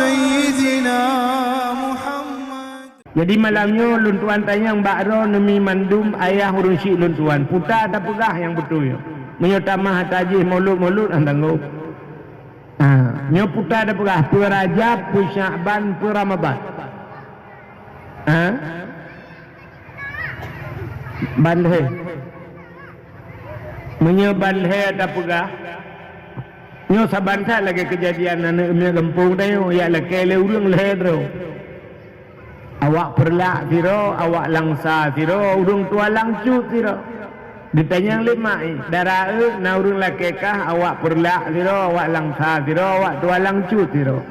سيدنا محمد. Jadi malamnya lun tuan tanya Mbak Ro nemi mandum ayah urun syik lun tuan. Putar ada pegah yang betul ya. Menyotamah tajih mulut-mulut antanggup. Nyo putar ada pegah pu Rajab, pu Sya'ban, pu Ramadan. Balhe. Menyo balhe ada pegah. Nyo sabanta lagi kejadian anak umi gempung tayo ya lekele urang lehe tro. Awak perlak siro, awak langsa siro, urung tua langcut siro. Ditanya lima darah na urung lakekah awak perlak siro, awak langsa siro, awak tua langcut siro.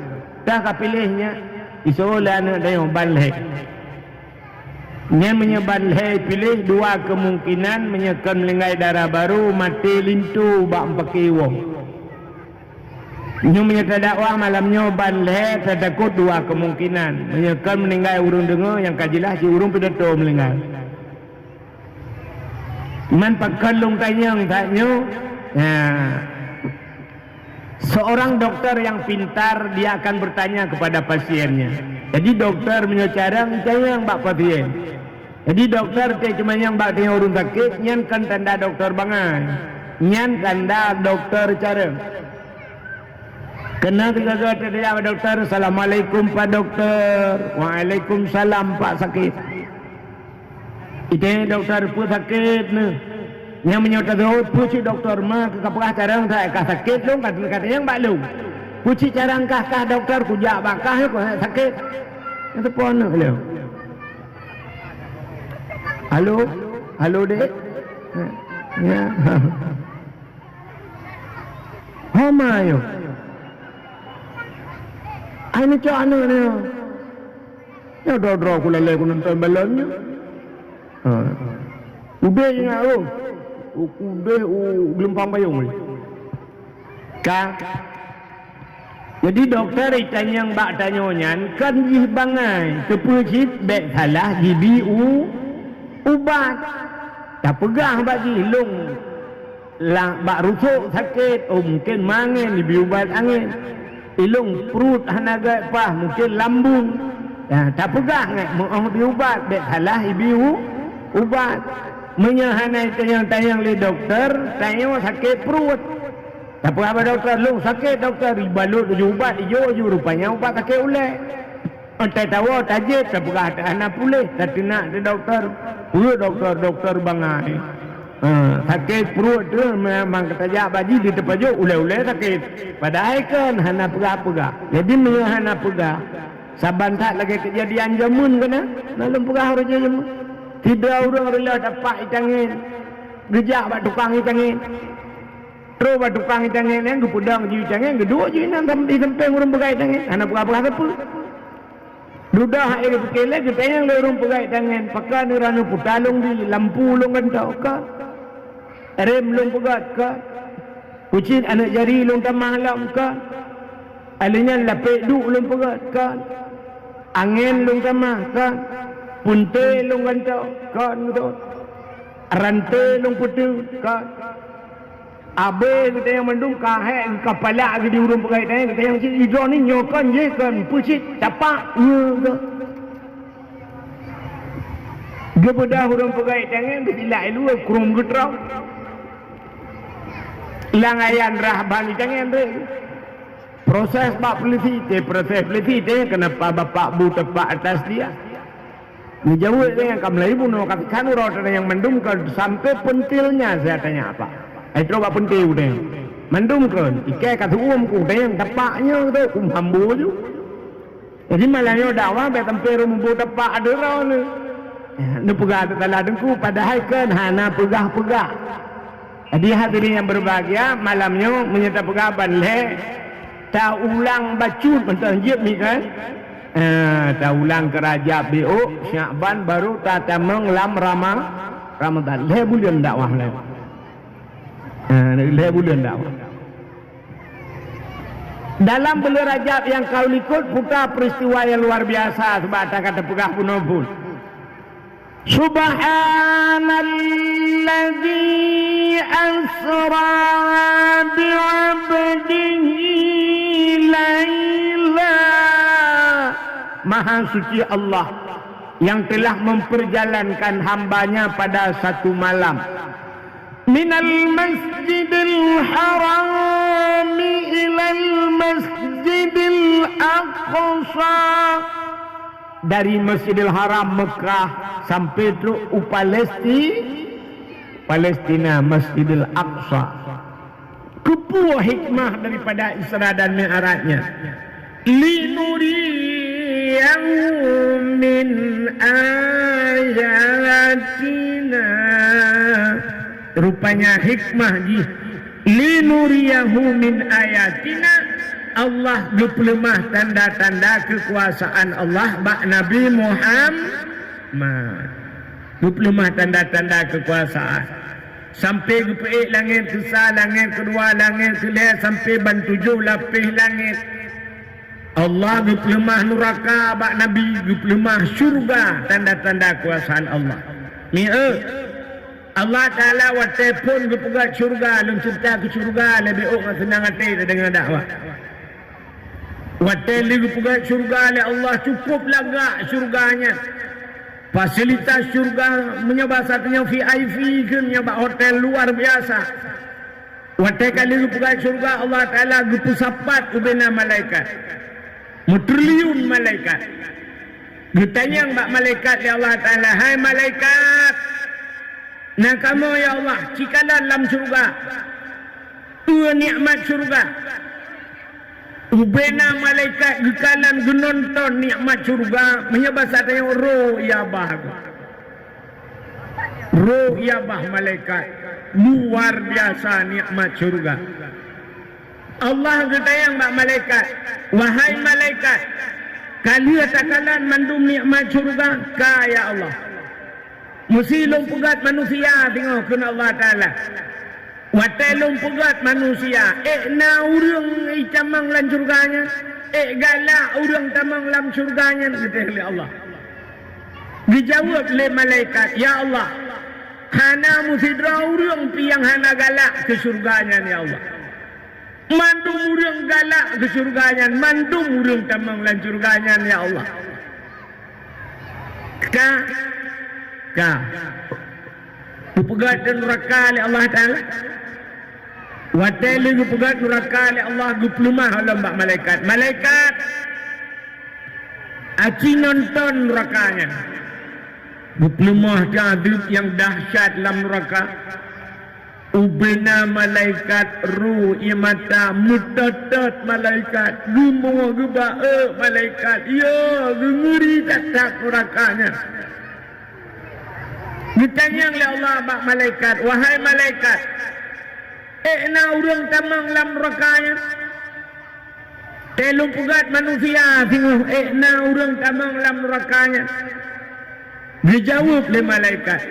Dah kapilihnya isola na dayo balhe. Nya menyebalhe pilih dua kemungkinan menyekan melengai darah baru mati lintu bak empaki wong. Nyo menyata dakwah malamnya balhe terdapat dua kemungkinan menyekan meninggal urung dengar yang kajilah si urung pidato meninggal. Man pakalung tanyang seorang dokter yang pintar dia akan bertanya kepada pasiennya. Jadi dokter menyecarang tanyang bak pasien. Jadi dokter cuma yang bak tanya urung sakit nyan kan tanda dokter bangai. Nyan tanda dokter cara. Kena tiga dia dokter, assalamualaikum Pak Dokter, waalaikumsalam Pak sakit. Itu dokter pun sakit ni. Yang menyota tu puci dokter mah kekapakah carang tak kah sakit lu kata yang balu. Puci carang kah dokter kujak bakah kau sakit. Itu pun lu. Halo dek. Ya. Homa yo. Ini cak anak ni. Ya dra aku lalai aku nonton balonnya. Udah ingat tu. Udah gelempang payung ni. Jadi dokter tanya mbak tanyonya kan jih bangai kepecit bek salah jibi ubat. Tak pegang mbak jih long. Lah mbak rusuk sakit. Mungkin mangin jibi ubat angin. Ilung perut hanaga pah mungkin lambung ya tak pegang mau diubat bek salah ibu ubat menyahanai tanyang le dokter tanya sakit perut tak apa dokter lu sakit dokter balut ubat ijo rupanya ubat sakit ulek tak tahu tajit tak pegang anak pulih tak nak di dokter dokter bangai sakit perut tu memang ketajak baji di tepajuk ulai-ulai sakit padahal kan hana pegah-pegah jadi hana pegah saban tak lagi kejadian jamun kena dalam pegah orang jamun tidak orang rela dapat itangin gejak bak tukang itangin terus bak tukang itangin yang gepudang jiwi itangin kedua jiwi nan di tempeng orang pegah itangin hana pegah-pegah apa dudah air bekele kita yang orang pegah itangin pakai nuranu putalung di lampu long kan tau kan rem long pegat ke kucing anak jari long tamah lam ke alinya lapik duk long pegat ke angin long tamah ke punte long gantau kan tu rantai long putu ke abe kita yang mendung kahek kepala di urung pegai tanya kita yang si hidro ni nyokan je kan pucit tapak ke gebedah urung pegai tangan bila ilu kurum getrau langayan rahban jangan deh proses bak peliti kenapa bapak bu tepak atas dia menjauh yang kamlai bunuh katakan urut yang mendung ke sampai pentilnya saya tanya apa itu bak pentil deh mendung ke ikai kata ku deh yang tepaknya tu hambu je jadi malahnya dakwah be tempe rumbu tepak ada raw ni ni pegah telah dengku padahal kan hana pegah-pegah. Jadi hadirin yang berbahagia malamnya menyerta pegaban le tak ulang bacut mentang jib ni kan tak ulang ke Rajab biuk Sya'ban baru tak tamang lam Ramadan le bulan dakwah le bulan dakwah dalam bulan Rajab yang kau ikut putar peristiwa yang luar biasa sebab tak kata pegah pun Subhanalladzi asra bi'abdihi layla Maha suci Allah yang telah memperjalankan hambanya pada satu malam. Minal masjidil harami ilal masjidil aqsa, dari Masjidil Haram Mekah sampai terus Palestina Masjidil Aqsa. Kepuah hikmah daripada Isra dan Mi'rajnya. Linuriyahu min ayatina, rupanya hikmah di linuriyahu min ayatina, Allah berpelemah tanda-tanda kekuasaan Allah bak Nabi Muhammad. Berpelemah tanda-tanda kekuasaan sampai ke langit kesal, langit kedua, langit kelihatan sampai ban 7 lapis langit. Allah berpelemah neraka bak Nabi, berpelemah syurga, tanda-tanda kekuasaan Allah. Allah Ta'ala watai pun berpegat syurga, lum cerita ke syurga lebih senang hati dengan dakwah. Watai berpegat syurga oleh Allah, cukup lagak syurganya. Fasilitas syurga menyebab satunya VIP ke menyebab hotel luar biasa. Watai kali berpegat syurga Allah Ta'ala berpusapat ubena malaikat, bertriliun malaikat. Bertanya mbak malaikat ya Allah Ta'ala, hai malaikat, nah kamu ya Allah cikalan dalam syurga nikmat syurga. Ubena malaikat gekalan genonton nikmat syurga menyebab satanya roh ya bah malaikat luar biasa nikmat syurga. Allah bertanya mbak malaikat, wahai malaikat, kalian takalan mandum nikmat syurga ka ya Allah. Musilung pegat manusia tengok kena Allah Ta'ala. Watai pegat manusia na urang icamang lan surganya, galak urang tamang lam surganya, kata oleh Allah. Dijawab oleh malaikat, ya Allah, hana musidra urang piang hana galak ke surganya ya Allah. Mandum urang galak ke surganya, mandum urang tamang lan surganya ya Allah. Pegat neraka oleh Allah Ta'ala. Watai lagi pegat neraka oleh Allah guplemah oleh mbak malaikat. Malaikat aci nonton nerakanya. Guplemah jadid yang dahsyat dalam neraka. Ubena malaikat ruh imata mutatat malaikat gumoh gebae malaikat ya ngeri tak nerakanya. Ditanya oleh Allah bak malaikat, wahai malaikat, na urang tamang lam nerakanya. Telung pegat manusia tengok na urang tamang lam nerakanya. Dijawab oleh malaikat,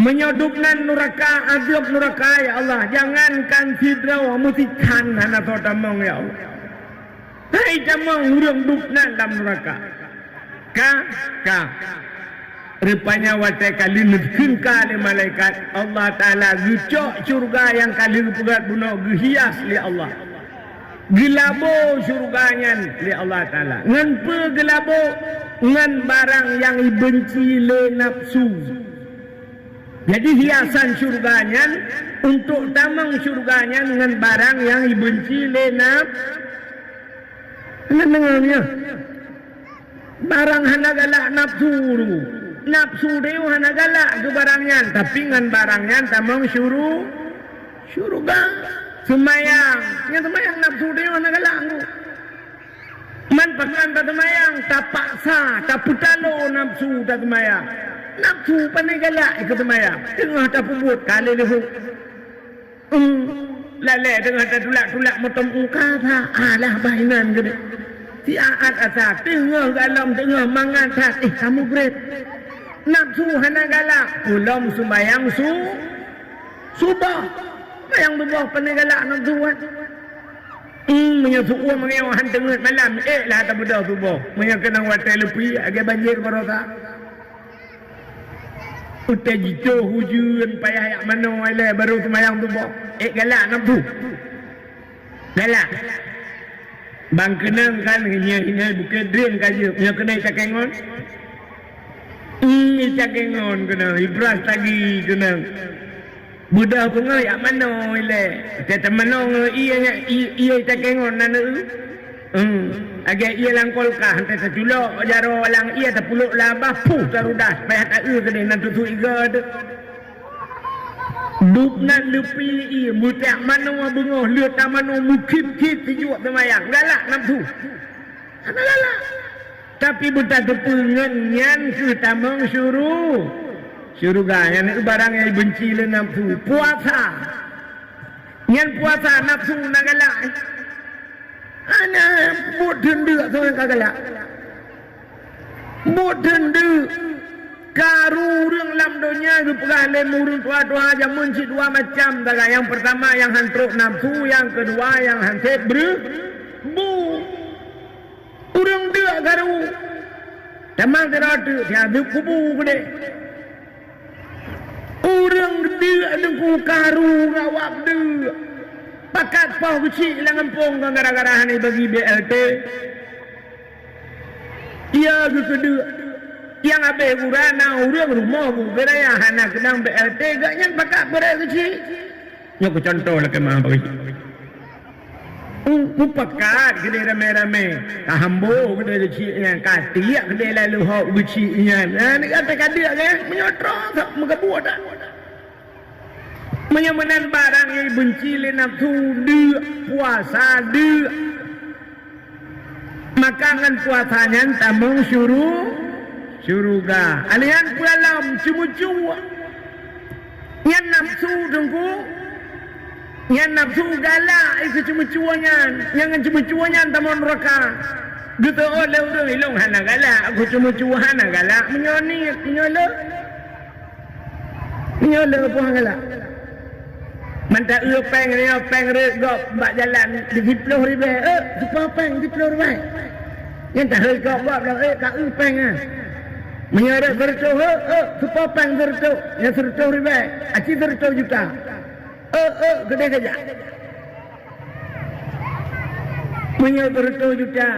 menyodupkan neraka, azab neraka ya Allah, jangankan sidraw musikan hana so tamang ya Allah. Hai tamang urang dupnan dalam neraka. Rupanya watai kali nutkin kali malaikat Allah Ta'ala gecok syurga yang kali pegat bunuh gehias li Allah. Gelabo syurganya li Allah Ta'ala. Ngan pe gelabo ngan barang yang dibenci le nafsu. Jadi hiasan syurganya untuk tamang syurganya dengan barang yang dibenci le nafsu. Dengarnya barang hana galak nafsu. Nafsu dia hana galak ke barangnya, tapi ngan barangnya tamang syurga semayang. Yang semayang nafsu dia hana galak tu. Man pakan tak semayang, tak paksa, tak putalo nafsu tak semayang. Nafsu pandai galak ikut semayang. Tengah tak pubut kali lehu. Lale tengah tak tulak motom ungkah tak. Alah bahinan gede. Tiaat asa tengah galam tengah mangan tak. Kamu great. Nafsu hana galak ulam sembayang subah bayang subah pandai galak nafsu kan menyusuh mengewahan tengah malam lah tak bedah subah menyakena watai lepi agak banjir barota utai jitu hujan payah yak mana wala baru sembayang subah galak nafsu galak Bang kenang kan hingai bukan drink kaje punya kena cakengon. Cakengon kena ibras lagi kena. Budak pengai yak mano ile. Kata mano iya cakengon nana. Agak ia langkol kah hantar seculok jaro lang ia terpuluk labah puh tarudas payah tak kena nak tutup iga tu. Dup nak lepi ia mutak mano bungoh lihat tak mano mukip-kip tijuk temayang galak nafsu. Ana galak. Tapi buta tepungan nyan ke tamang suruh. Syurga yang barang yang benci le nafsu puasa. Nyan puasa nafsu nak galak. Ana bodoh dia tu yang kagalak. Bodoh dia. Karu orang lam dunia tu pegah lemurun tua-tua aja munci dua macam daga. Yang pertama yang hantruk nafsu, yang kedua yang hansip bu. Orang dia karu. Tamang teradu tiada kubu gede. Orang dia dengku karu rawak dia. Pakat pau kecil lang ampung gara-gara hani bagi BLT. Ia kedua yang abe urana urang rumah bu beraya hana kenang BLT gaknya pakat berai kecil. Nyok contoh lah kemah bagi. Pakat gede rame-rame. Kahambo gede kecilnya, katiak gede lalu hok kecilnya. Nah ni kata kadia kan menyotro tak mengabuat dah. Menyamanan barang yang benci le nafsu dia puasa dia makanan puasanya tamang syuruga alian pualam cuma yang nafsu tunggu yang nafsu galak itu cuma-cumanya yang cuma-cumanya tamang neraka gitu oleh orang ilung hana galak aku cuma-cuma hana galak menyola puang galak. Manta peng regop bak jalan di 10 ribu. Supaya peng 10 ribu. Yang tak regop buat dah kat peng ah. Menyeret serto supaya peng serto. Yang 10 ribu. Aci 10 juta. Gede saja. Menyeret 10 juta.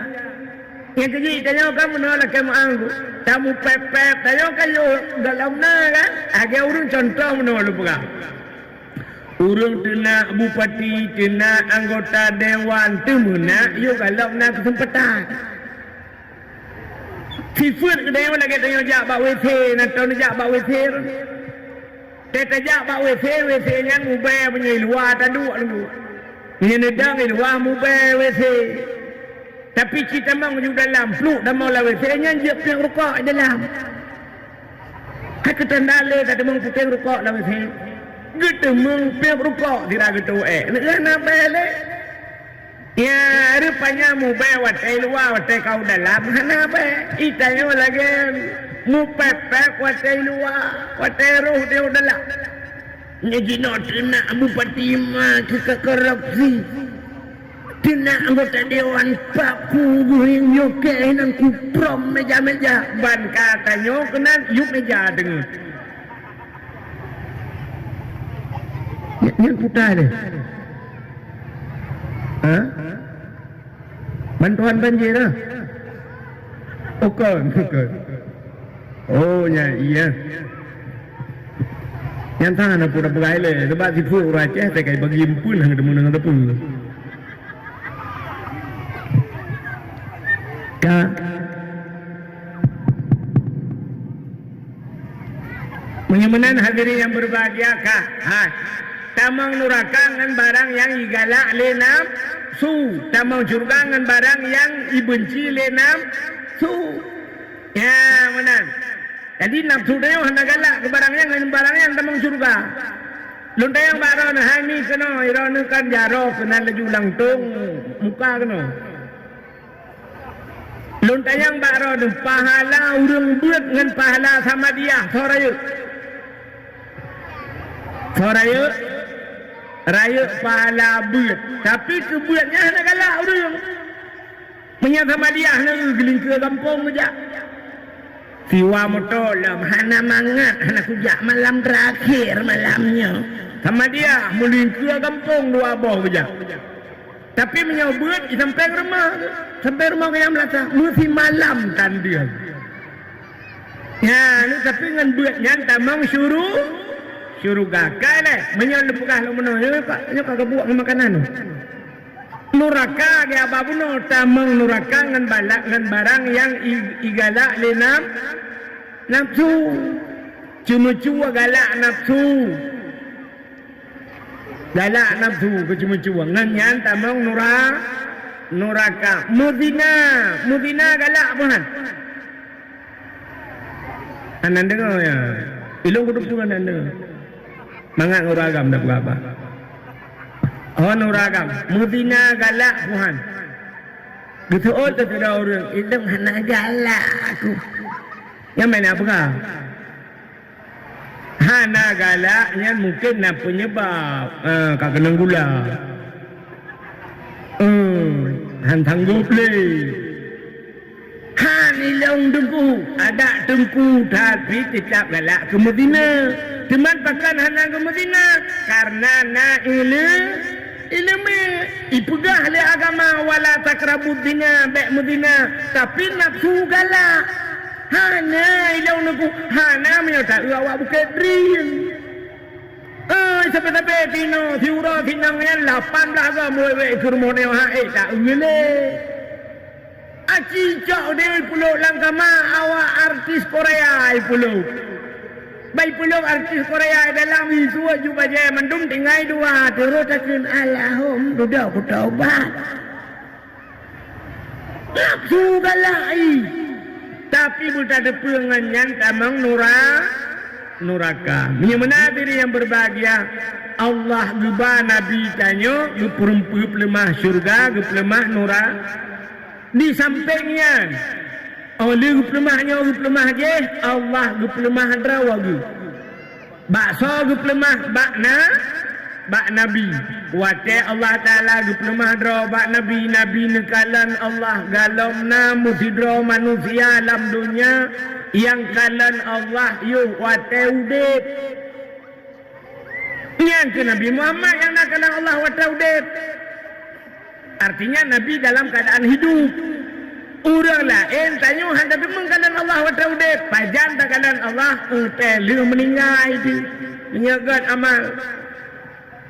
Yang keji tanya kamu nolak kamu anggu. Kamu pepep tanya kayu dalam kan. Agak urun contoh menolak bukan. Urang tena bupati, tena anggota dewan temuna, yo kalau nak kesempatan. Sifat kedai mana kita yo jak bak WC, nak tahu jak bak WC. Kita jak bak WC nya mubay punya luar taduk lu. Punya nedang luar mubay WC. Tapi kita mang ju dalam, fluk dah mau la WC nya je piang rokok dalam. Hak ketandale tak demang putih rokok la WC. Gitu mengpep rukuk tidak gitu nak balik ya rupanya mu bawa watai luar watai kau dalam mana be itanya lagi mu pepek watai luar watai roh dia dalam nyaji no tina bupati mah kita korupsi tina anggota dewan paku guring yoke nang kuprom meja-meja ban katanya kenan yuk meja dengar. Yang putah ni. Bantuan banjir lah. Bukan. Oh ya iya. Yang tangan aku dah perai le. Sebab si Fuk Raceh saya kaya bagi impun hang temu dengan tepu. Kak. Menyamanan hadirin yang berbahagia kak. Tamang nurakangan barang yang igalak le nafsu. Tamang curgangan barang yang ibenci le nafsu. Ya mana? Jadi nafsu dia hanya galak ke barang yang tamang curga. Lunta yang baron hani kena irone kan jaro kena laju langtung muka kena. Lunta yang baron pahala urang buat dengan pahala sama dia soraya raya pahala buat tapi kebuatnya nak galak orang punya sama dia nak geling ke kampung saja siwa motolam hana mangat hana kujak malam terakhir malamnya sama dia muling ke kampung dua boh saja Tapi menyobot sampai rumah kaya melata mesti malam kan dia. Ya, ni tapi ngan buatnya tamang suruh gakai deh. Menyolupkah lu menolak nyo kagak buat makanan tu. Nuraka dia apa pun tamang nuraka ngan balak ngan barang yang igalak lenam nafsu. Cuma-cuma galak nafsu. Galak nafsu ke cuma-cuma ngan yan tamang nuraka. Mudina galak puhan. Anan dengar ya. Ilung kudu tu anan dengar. Mangat nuragam dak apa? Oh nuragam. Mudina galak puhan. Betul tu ada orang ilung hana galak aku. Yang mana apa kah? Hana galaknya mungkin nak penyebab kak kena gula. Han tanggup le. Han ilong dengku, ada dengku tapi tetap galak ke Madinah. Teman pakan hana ke Madinah karena na ilmu ipegah le agama wala takrabud dina bek Madinah tapi nafsu galak. Hana ilong dengku, hana menyata awak bukan dream. Sampai tino tiura tinang yan 18 agak mulai ke rumah dia tak ule. Aci jauh dia pulau langkama awak artis Korea pulau. Baik pulau artis Korea dalam isu juga je mendung tinggal dua terus takkan alahum duduk ku taubat. Nafsu galai. Tapi buta depengan yang tamang nuraka. Menyemena diri yang berbahagia. Allah gubah Nabi tanya, lu perempuan lemah syurga, lu lemah nuraka. Di sampingnya oleh lemahnya lemah je Allah lemah drawa ge bakso lemah bak nabi wate Allah taala lemah drawa bak nabi nekalan Allah galomna mutidro manusia alam dunia yang kalan Allah yu wate udip yang ke Nabi Muhammad yang nakalan Allah wate udip. Artinya Nabi dalam keadaan hidup. Orang lain tanya hendak mengkalan Allah wa ta'udib. Pajan takalan Allah lu meninggal itu. Menyagat amal.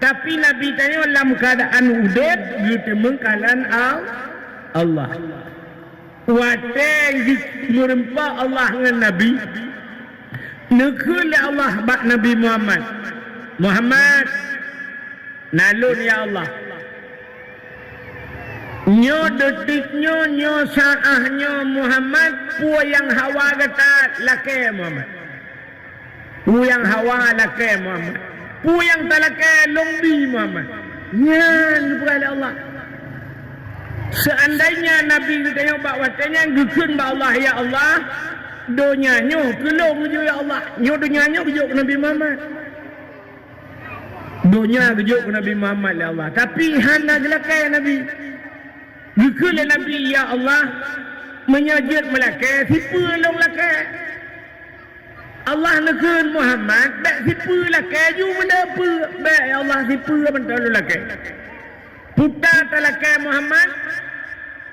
Tapi Nabi tanya dalam keadaan udib gitu mengkalan Allah. Wateng merempak Allah dengan Nabi. Nekul Allah bak Nabi Muhammad. Nalun ya Allah. Nyo detiknya nyo saahnya Muhammad pu yang hawa kata laki Muhammad. Pu yang hawa laki Muhammad. Pu yang talaki lombi Muhammad. Nyan bukan Allah. Seandainya Nabi kita yang bak watanya gukun ba Allah ya Allah. Donyanya kelong je ya Allah. Nyo donyanya kejuk Nabi Muhammad. Donya kejuk Nabi Muhammad ya Allah. Tapi hana gelak Nabi. Gukul Nabi ya Allah menyajid melaka siapa long laka Allah nekun Muhammad tak siapa laka ju menapa baik ya Allah siapa mentol laka puta talaka Muhammad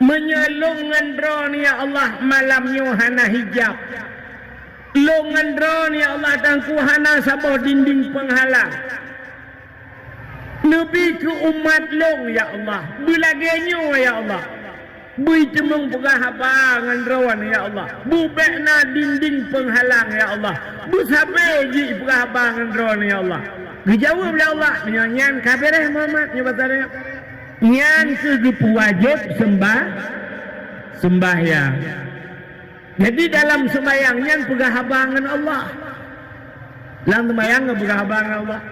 menyelongan drone ya Allah malamnya hana hijab longan drone ya Allah tangku hana sabah dinding penghalang Nabi ke umat long ya Allah. Bulagenyo ya Allah. Bui temung pegah abangan rawan ya Allah. Bubekna dinding penghalang ya Allah. Bu sabe ji pegah abangan rawan ya Allah. Dijawab ya Allah. Nyanyian kabireh Muhammad nyebatannya. Nyan ke wajib sembahyang. Jadi dalam sembahyang nyan pegah abangan Allah. Dalam sembahyang pegah abangan Allah.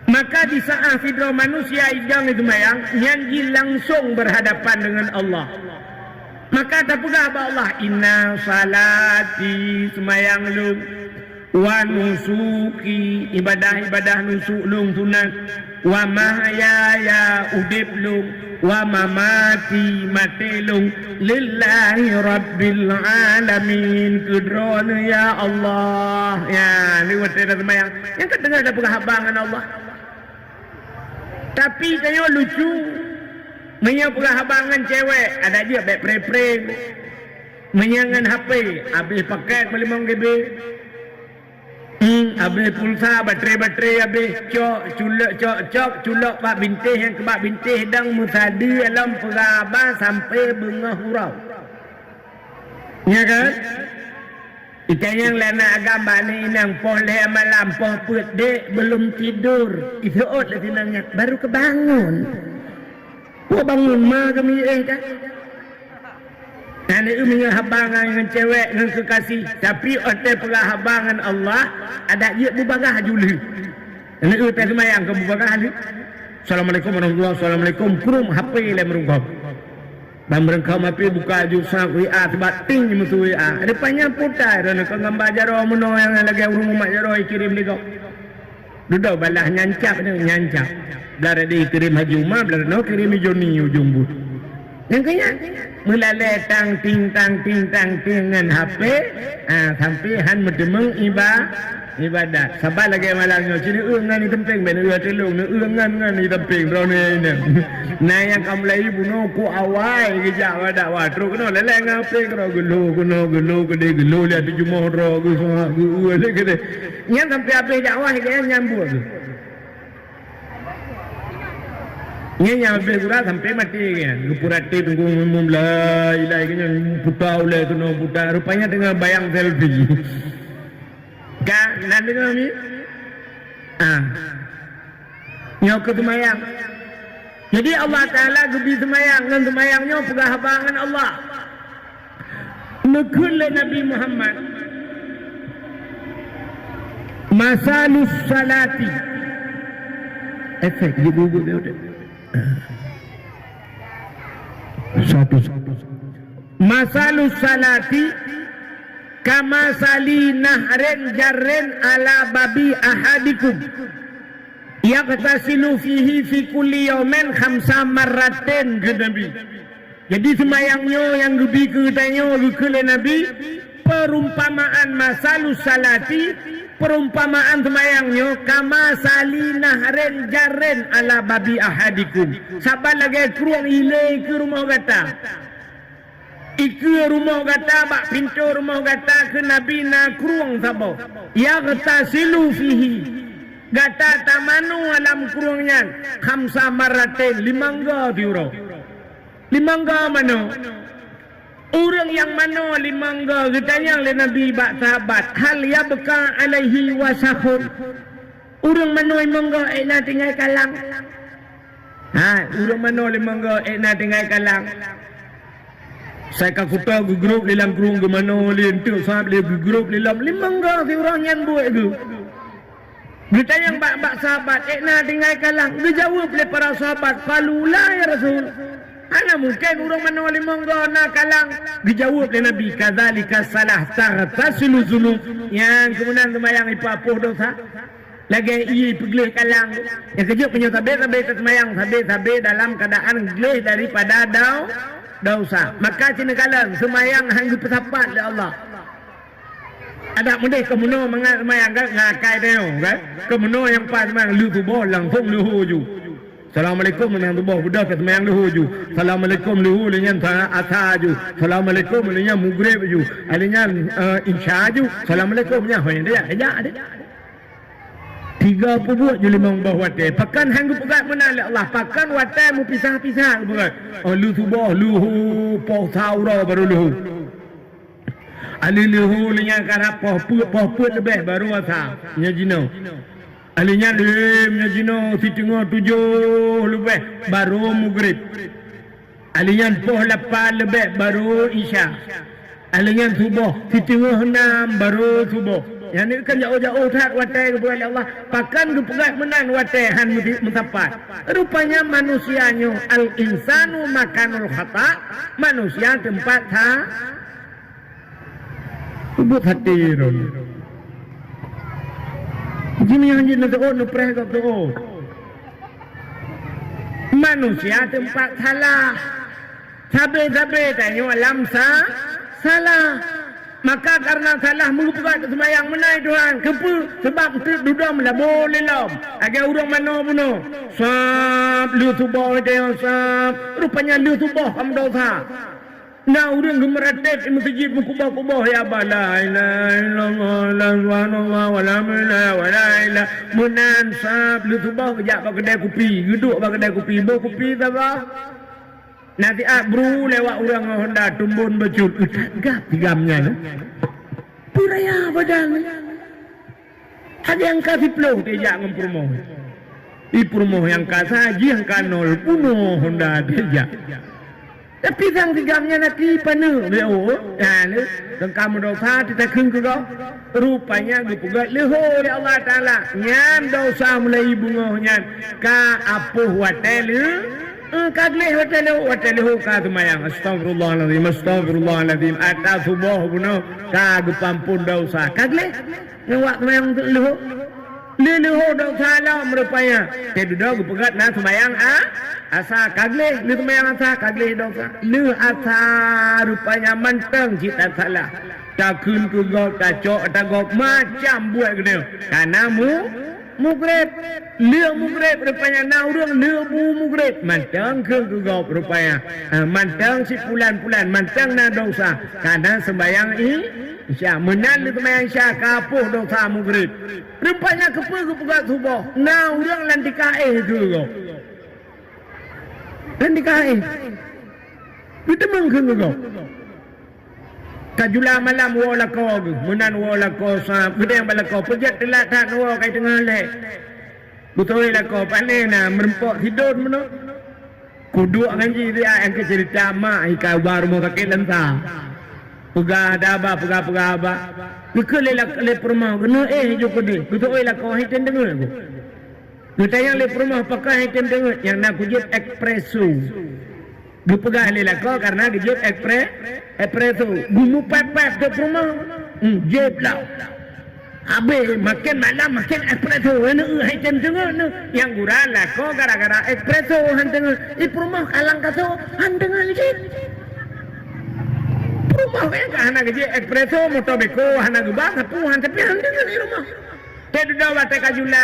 Maka di saat fidro manusia idang itu mayang nyanyi langsung berhadapan dengan Allah. Maka tak pegah apa Allah inna salati semayang lung wa nusuki ibadah nusuk lung sunat wa mahyaya udip lung wa mamati mati lung lillahi rabbil alamin kudrona ya Allah. Ya ni waktu semayang yang kedengar ada pegah abangan Allah. Tapi kayo lucu Menyapura habangan cewek, ada dia baik pre-pre. Menyangan HP, habis paket melimang GB. Habis pulsa, baterai, habis cok, culok pak bintih yang kebak bintih dang musadi alam peraba sampai bengah hurau. Ya kan? Ikan yang lana agama ni inang poleh malam poh put dek belum tidur. Itu ot lah tinangnya baru kebangun. Kau bangun mah kami dah. Nanti punya habangan dengan cewek dengan kekasih, tapi otak pula habangan Allah ada dia bubagah juli. Nanti utai semayang ke bubagah ni. Assalamualaikum warahmatullahi wabarakatuh. Assalamualaikum kurum HP le merungkap. Dan mereka mapi buka jusa WA sebab ting mutu WA. Depannya putar dan kau gambar jaro meno yang lagi urung mak jaro kirim dia kau. Duduk balah nyancap ni nyancap. Belar dia kirim haji umar, belar no kirim Joni ujung but. Yang kaya melalui tang ting dengan HP sampai han medemeng ibadat. Sabar lagi malangnya sini ngan ni tempeng ben telung ngan ni tempeng bro ni. Nah yang kamu lagi bunuh ku awal kejak ada watru kena leleng ngape kena gelo gede gelo lihat jumlah ro ku semua ku gede. Yang sampai apa dakwah kaya nyambut tu. Ini yang habis kurang sampai mati kan. Lupurati tunggu la ilaha illallah putar oleh tu no putar. Rupanya tengah bayang selfie. Kan nanti kami. Nyok ke semayang. Jadi Allah Taala gebi semayang dan semayangnya pegah habangan Allah. Nekul Nabi Muhammad. Masalus salati. Efek di buku dia udah. Satu masalus salati kama sali nahrin jarrin ala babi ahadikum yaqtasilu fihi fi kulli yawmin khamsa marratin ke Nabi. Jadi semayangnya yang lebih ke tanya ke Nabi perumpamaan masalus salati perumpamaan semayangnya kama salinah ren jaren ala babi ahadikum. Sabar lagi keruang ilai ke rumah kata. Iku rumah kata bak pintu rumah kata ke Nabi na keruang sabo. Ya kata silu fihi. Kata tamanu alam keruangnya. Khamsa maratin limangga diurau. Limangga mano. Orang yang mana limangga ditanya oleh Nabi bak sahabat hal ya beka alaihi wasahun. Orang mana limangga nak tinggal kalang. Orang mana limangga nak tinggal kalang. Saya kakuta grup dalam kurung ke mana lentuk sahabat le grup dalam limangga si orang yang buat tu. Ditanya bak sahabat nak tinggal kalang. Dia jawab oleh para sahabat qalula ya Rasul. Ana mungkin orang mana limangga nak kalang. Dijawab oleh Nabi kadzalika salah taghtasilu dzunub. Yang kemudian semayang ipapuh dosa. Lagi ia pergi kalang. Yang kejut punya tabe semayang tabe dalam keadaan gelih daripada dosa. Maka cina kalang semayang hanggu pesapat oleh Allah. Ada mudah kemuno semayang ngakai dia kan. Kemuno yang pas semayang lu tu bol langsung lu huju. Assalamualaikum dengan tubuh budak kat semayang luhu ju. Assalamualaikum luhu dengan asa ju. Assalamualaikum dengan mugrib ju. Dengan insya ju. Assalamualaikum dengan hoyan dia. Ada. 30 buat je limang bawah watai. Pakan hanggu pegat mana oleh Allah. Pakan watai mu pisah-pisah pegat. Lu tubuh luhu poh saura baru luhu. Ali luhu dengan karap poh put lebih baru asa. Nya jino. Alinya limnya jino si tengah 7 lebih baru mugrib. Alinya poh 8 lebih baru isya. Alinya subuh si tengah 6 baru subuh. Yang ni kan jauh-jauh tak watai kepada Allah. Pakan kepegat menan watai han mutapat. Rupanya manusianya al-insanu makanul khata. Manusia tempat Ubut hati ron. Jini yang jini tu nu preh kau tu. Manusia tempat salah. Sabe tanya alam salah. Maka karena salah merupakan sembahyang menai Tuhan. Kepa sebab duduk lah boleh lah. Agar orang mana pun. Sab lu subah dia sab. Rupanya lu subah kamu dosa. Nah orang gemeratet di masjid mengkubah-kubah ya Allah la ilaha illallah la subhanallah wa la ilaha wa la ilaha menan sab lu subah kejap bak kedai kopi duduk bak kedai kopi bawa kopi sabah nanti bro lewat orang Honda tumbun becut gap tigamnya puraya badan ada yang kasih peluh dia ngempurmoh ipurmoh yang kasaji yang kanol puno Honda dia tapi sang tigamnya nanti penuh leo dan kamu dosa kita keng kau rupanya gupugat leho ya Allah Taala nyan dosa mulai bungohnya ka apuh watelu kagleh watelu ka tumayang astagfirullahalazim ata subuh buno ka gupampun dosa kagleh ngawak tumayang leho leho dosa lah merupanya jadi dog gupugat na tumayang asa kagleh lu tumayang asa kagleh dosa lu asa rupanya manteng cita salah takun ku gop tacok tagop macam buat gede karena mugrib lu mugrib rupanya na urang lu mugrib manteng ku gop rupanya manteng si pulan-pulan manteng na dosa karena sembayang Isya menan lu tumayang isya kapuh dosa mugrib rupanya kepugat subuh na urang lantikae tu gop dan dikain kita mengkeng kau kajula malam wala kau menan wala kau sa kita yang bala kau pejat telat tak wala kai tengah lek betul lah kau panena merempok tidur meno kudu ngaji dia yang cerita mak ika baru mau kakek lenta pegah daba pegah apa kekelela le permau kena joko de betul lah kau hitan dengar aku kita yang le rumah pakai item dengar yang nak kujit espresso. Gupegah le lako karena kujit espresso. Gumu pep ke rumah. Jeb lah. Abe makin malam makin espresso. Item dengar yang gurau lako gara-gara espresso han dengar. Di rumah kalang kaso han dengar licin. Rumah yang kahana kujit espresso motobeko hana gubah kapu han tapi han dengar di rumah. Saya sudah watak kajula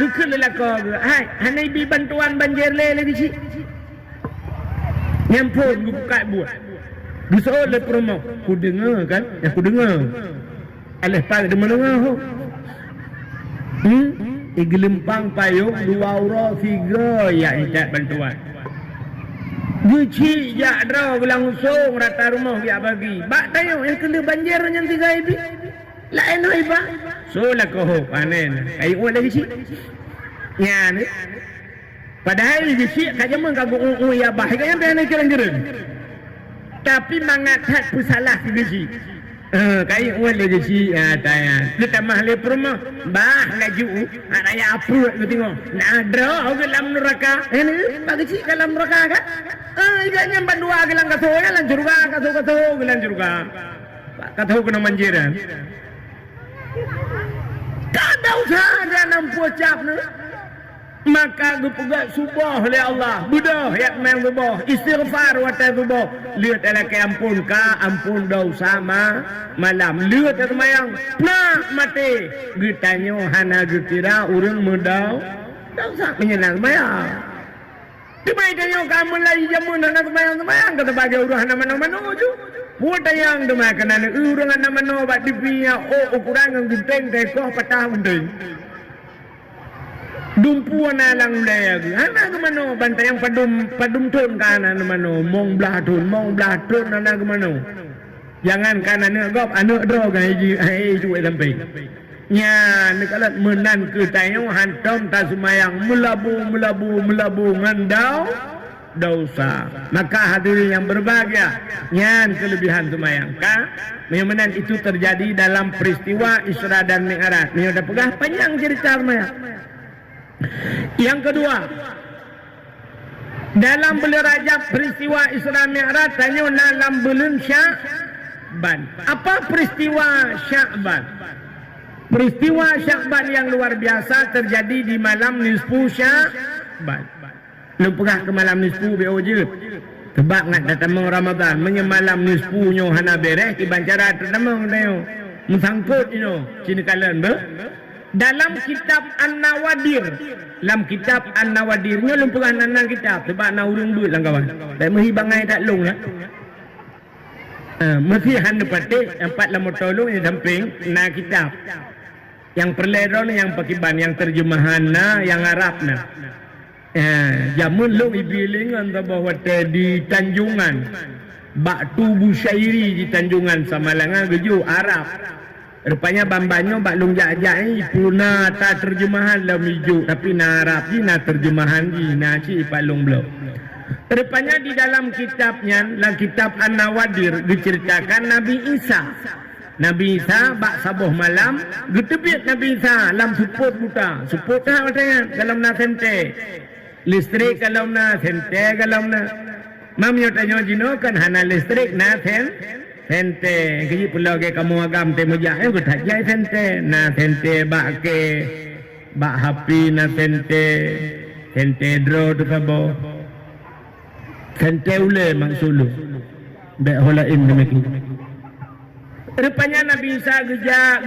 gukul lelako. Hai, hanai bi bantuan banjir le lagi si. Nyampun buka buat. Gusol le promo. Ku dengar kan? Aku dengar. Aleh pak de menengah ho. Igelempang payung 2 euro 3 ya ikat bantuan. Guci ya draw langsung rata rumah dia bagi. Bak tayo yang kena banjir yang 3 ibi. Lain oi ba so la ko panen ai o lagi sih nya ni padahal di sih kaja meng kagu ya bah kaya ben keren-keren tapi mangat pusalah di sih kai o lagi sih tanya kita mahle perma bah laju raya apu aku tengok nadra dalam neraka ini bagi sih dalam neraka kan iganya bandua gelang kaso ya lanjur ka kaso gelang juga kata kena manjiran tak ada usaha dia nampu cap ni. Maka gupugat subuh oleh Allah. Budah yak main subuh. Istighfar watai subuh. Lihat ala ke ampun ka. Ampun dosa malam. Lihat ya semayang. Nak mati. Gitanyo hana gitira. Urang mudau. Dosa menyenang semayang. Dibaitanya kamu lagi jamun hana semayang. Kata bagi urang hana mano-mano je. Buat yang dema kena urang hana mano. Bak dipinya. Ukuran yang genteng. Tekoh patah genteng. Dumpuan alang daya ana gumano bantay yang padum tun kana mano mong blatun ana gumano jangan kana ne gop anu dro ga ai ju sampai nya ne kalat menan ke tayo hantom ta sumayang melabu ngandau dosa. Maka hadirin yang berbahagia, nyan kelebihan sumayang ka menan itu terjadi dalam peristiwa Isra dan Mi'raj. Ni udah pegah panjang cerita sumayang. Yang kedua, dalam bulan Rajab peristiwa Isra Mi'raj tanya dalam bulan Sya'ban. Apa peristiwa Sya'ban? Peristiwa Sya'ban yang luar biasa terjadi di malam nisfu Sya'ban. Lu pernah ke malam nisfu BO je. Sebab ngat datamang Ramadan menyemalam nispunya hana beres ibancara datamang dayo. Musangkut cini kalian ber. Dalam kitab An-Nawadir, dalam kitab An-Nawadirnya lumpuran nang kitab sebab na urung duit lang kawan. Tak mehibangai tak long lah. Mesti hanya patik empat lama tolong yang samping na kitab. Yang perleron yang pakiban yang terjemahan na yang Arab na. Jamun long ibilingan bahwa di Tanjungan Batu Busyairi di Tanjungan Samalangan geju Arab. Rupanya bambanyo bak long jajai puna ta terjemahan la miju tapi na Arab di na terjemahan di na ci palung blo. Rupanya di dalam kitabnya la kitab An-Nawadir diceritakan Nabi Isa. Nabi Isa bak sabuh malam getebit Nabi Isa lam suput buta. Suput tak katanya dalam na sente. Listrik kalau na sente kalau na. Mam yo tanyo jino kan hana listrik na sente kiji pulau ke kamu agam te muja ko thajai sente na sente bak ke bak hapi na sente dro tu sabo sente ule maksulu be holain demikian. Rupanya Nabi Isa geja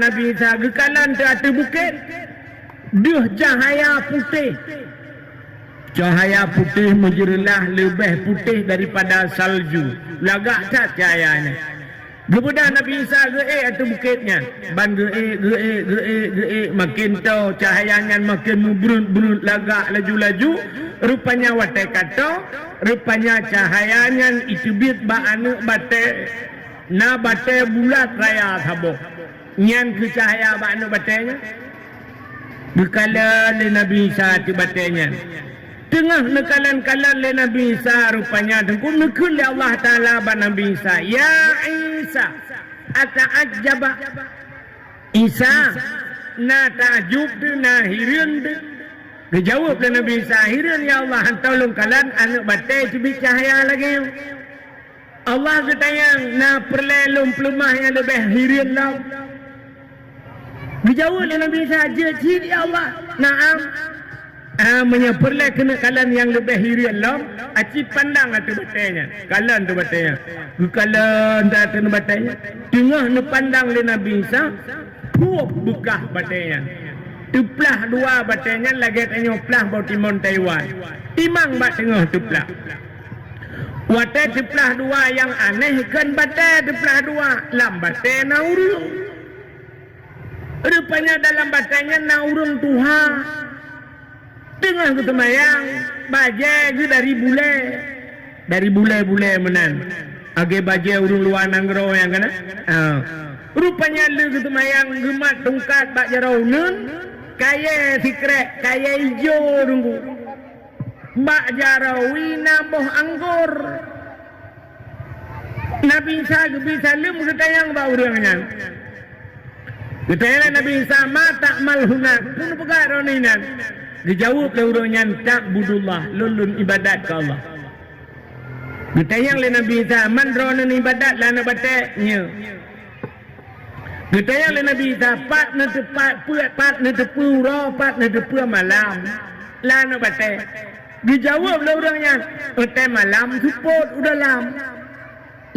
Nabi Isa gekalan te atu bukit duh cahaya putih. Cahaya putih menjerilah lebih putih daripada salju. Lagak tak cahayanya. Kemudian Nabi Isa ge'e atau bukitnya. Ban ge'e. Makin tahu cahayanya makin berut lagak laju-laju. Rupanya watai kata. Rupanya cahayanya itu bit ba'anu bate. Na bate bulat raya sabuk. Nyan ke cahaya ba'anu batenya. Berkala le Nabi Isa tu batenya. Tengah nekalan-kalan le Nabi Isa rupanya tengku nekul le Allah Ta'ala ba Nabi Isa. Ya Isa ata'ajjaba. Isa na ta'ajub tu na hirun tu. Kejawab le Nabi Isa hirun ya Allah tolong kalan anak batai cubit cahaya lagi. Allah ketayang na perlelum pelumah yang lebih hirun lah. Kejawab le Nabi Isa jid ya Allah. Naam. Menyeperlah kena kalan yang lebih hirian lom acip pandang atau batanya kalan tu batanya kalan tak atau batanya tengah ne pandang le Nabi Isa puap bekah batanya tuplah dua batanya lagi tanya plah bau timon Taiwan timang bat tengah tuplah watai tuplah dua yang aneh kan batai tuplah dua lam batai naurung rupanya dalam batanya naurung Tuhan. Tengah ketemayang bajai ke dari bule menan age bajai urung luar nanggro yang kena rupanya le ketemayang gemat tungkat bak jarau nun kaya sikrek kaya hijau runggu bak jarau naboh anggur Nabi Isa bisa lem ketayang bak urangnya ketayang Nabi Isa mata malhunak pun pegaro ninan. Dijawab le urangnya tak budullah lulun ibadat ke Allah. Ditayang le Nabi Isa man ronan ibadat lana bateknya. Ditayang le Nabi Isa pat na tepat pat na tepu ro pat na tepu malam lana batek. Dijawab le urangnya te malam suput udah lam.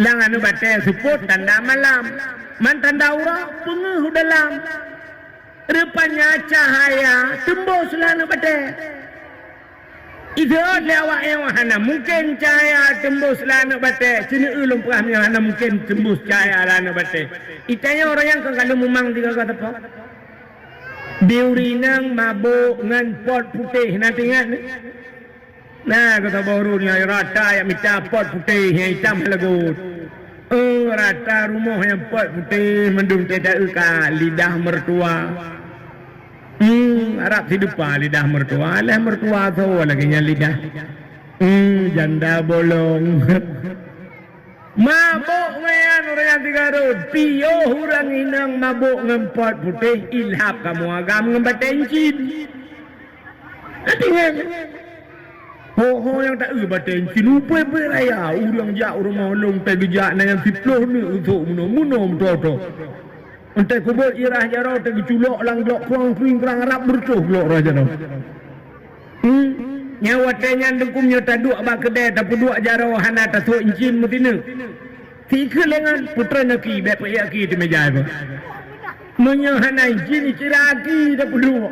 Lang anu batek suput tanda malam. Man tanda ura pengeh udah lam. Rupanya cahaya tembus lana batai. Itu lewat yang hana mungkin cahaya tembus lana batai. Cina ulung perah yang hana mungkin tembus cahaya lana batai. Itanya orang yang kalau memang tiga kata apa? Diurinang mabuk ngan pot putih nanti ingat ni. Nah kata barunya rata yang minta pot putih yang hitam lagut. Rata rumah yang pot putih mendung tidak uka lidah mertua. Arab hidupa lidah mertua. Alah mertua tu lagi nya lidah. Janda bolong. Mabuk mayan orang yang tiga rod. Pio orang inang mabuk ngempot putih ilhap kamu agam ngembat tencin. Artinya ho yang tak batencin lupa beraya urang jak rumah long tak gejak na yang siploh ni untuk munom toto. Entah kubur irah jarau tak diculok lang blok kurang kering kurang Arab bertuh blok raja no. nyawa tanya dengkumnya tak dua bak kedai tak dua jaro hana tak so incin mutina tiga lengan putra naki bep yaki di meja apa munya hana incin ciraki tak dua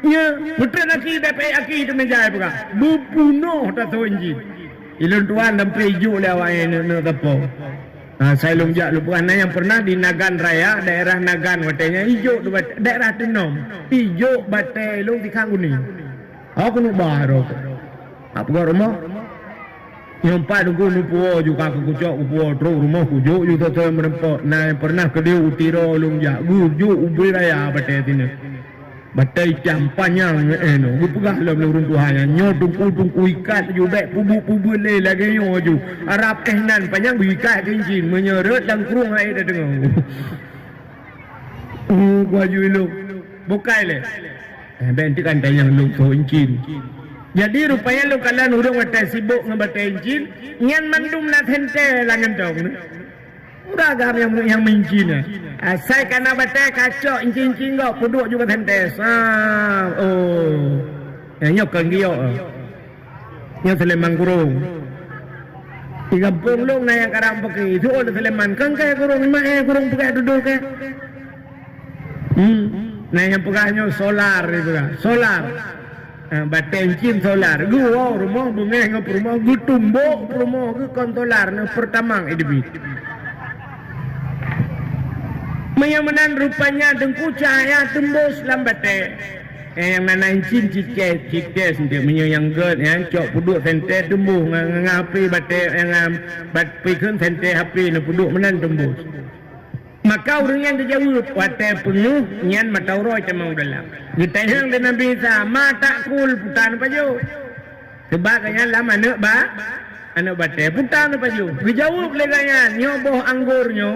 ya putra naki bep yaki di meja apa bubuno tak so incin ilun tuan dan preju lawan no tapo saya lungjak lupuan yang pernah di Nagan Raya daerah Nagan watenya hijau daerah Tenom hijau batai lu di kang kuning aku nu baru apa kau rumah yang pada aku lupa juga aku kucok lupa terus rumah kujuk juga saya merempok nah yang pernah ke dia utiro lungjak gujuk ubri raya batai sini batai campanya no gue pegah dalam runtuhannya nyodung ikat juga pubu le lagi nyoju Arab tehnan panjang ikat kincin menyeret dan kurung air dah dengar gua lu bukai le bentikan tayang lu so incin jadi rupanya lu kalian urang batai sibuk ngebatai incin nyan mandum na hente langan dong udah agam yang mencina saya kena batai kacau incin-incin kau puduk juga hente nyok kan dia nyok Seleman kurung di kampung lu na yang karang pakai itu oleh Seleman kan kaya kurung kurung pakai duduk ke nah yang pegahnya solar itu kan solar batai incin solar gua rumah bunga ngap rumah gua tumbuk rumah gua kontolar na pertamang edibit menyamanan rupanya dengku cahaya tembus lambat yang nanain cin cikes nanti menyayang ged ya cok puduk sente tembus ngapi bate yang bat pikun sente hapi na puduk menan tembus maka orang yang dijawab wate penuh nyan matauroi cemang dalam kita yang dengan bisa mata kul putan paju sebagainya lama anak anak bate putan paju dijawab leganya nyoboh anggurnya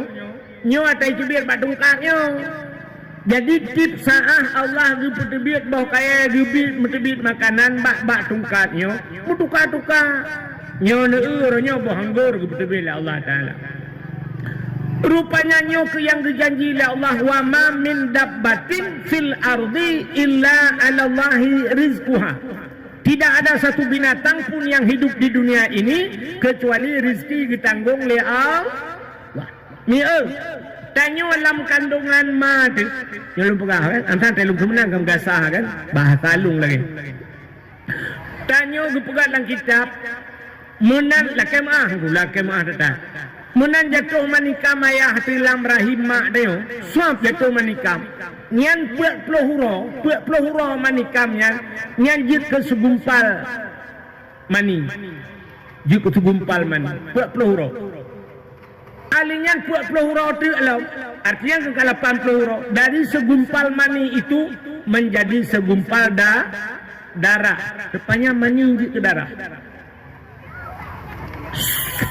nyo atai cibir batung kaknyo jadi tip saah Allah gi petebit bau kaya gi petebit makanan bak tungkatnyo mutuka nyo neur nyo boh anggur gi petebit Allah taala rupanya nyo ke yang dijanji oleh Allah wa ma min dabbatin fil ardi illa 'ala Allahi rizquha tidak ada satu binatang pun yang hidup di dunia ini kecuali rezeki ditanggung oleh Allah Mi'el tanyo alam kandungan mati yang lu pegah kan antan telung kemenang kam gasah kan bahasa lung lagi tanyo gu pegah dalam kitab menan lakemah tata menan jatuh manikam ayah tilam rahim mak dia suap jatuh manikam nyan puak pelohuro manikam nyan jit ke segumpal mani jit ke segumpal mani puak pelohuro alingan puak peluru tu alam artinya kekalapan peluru dari segumpal mani itu menjadi segumpal darah rupanya mani ke darah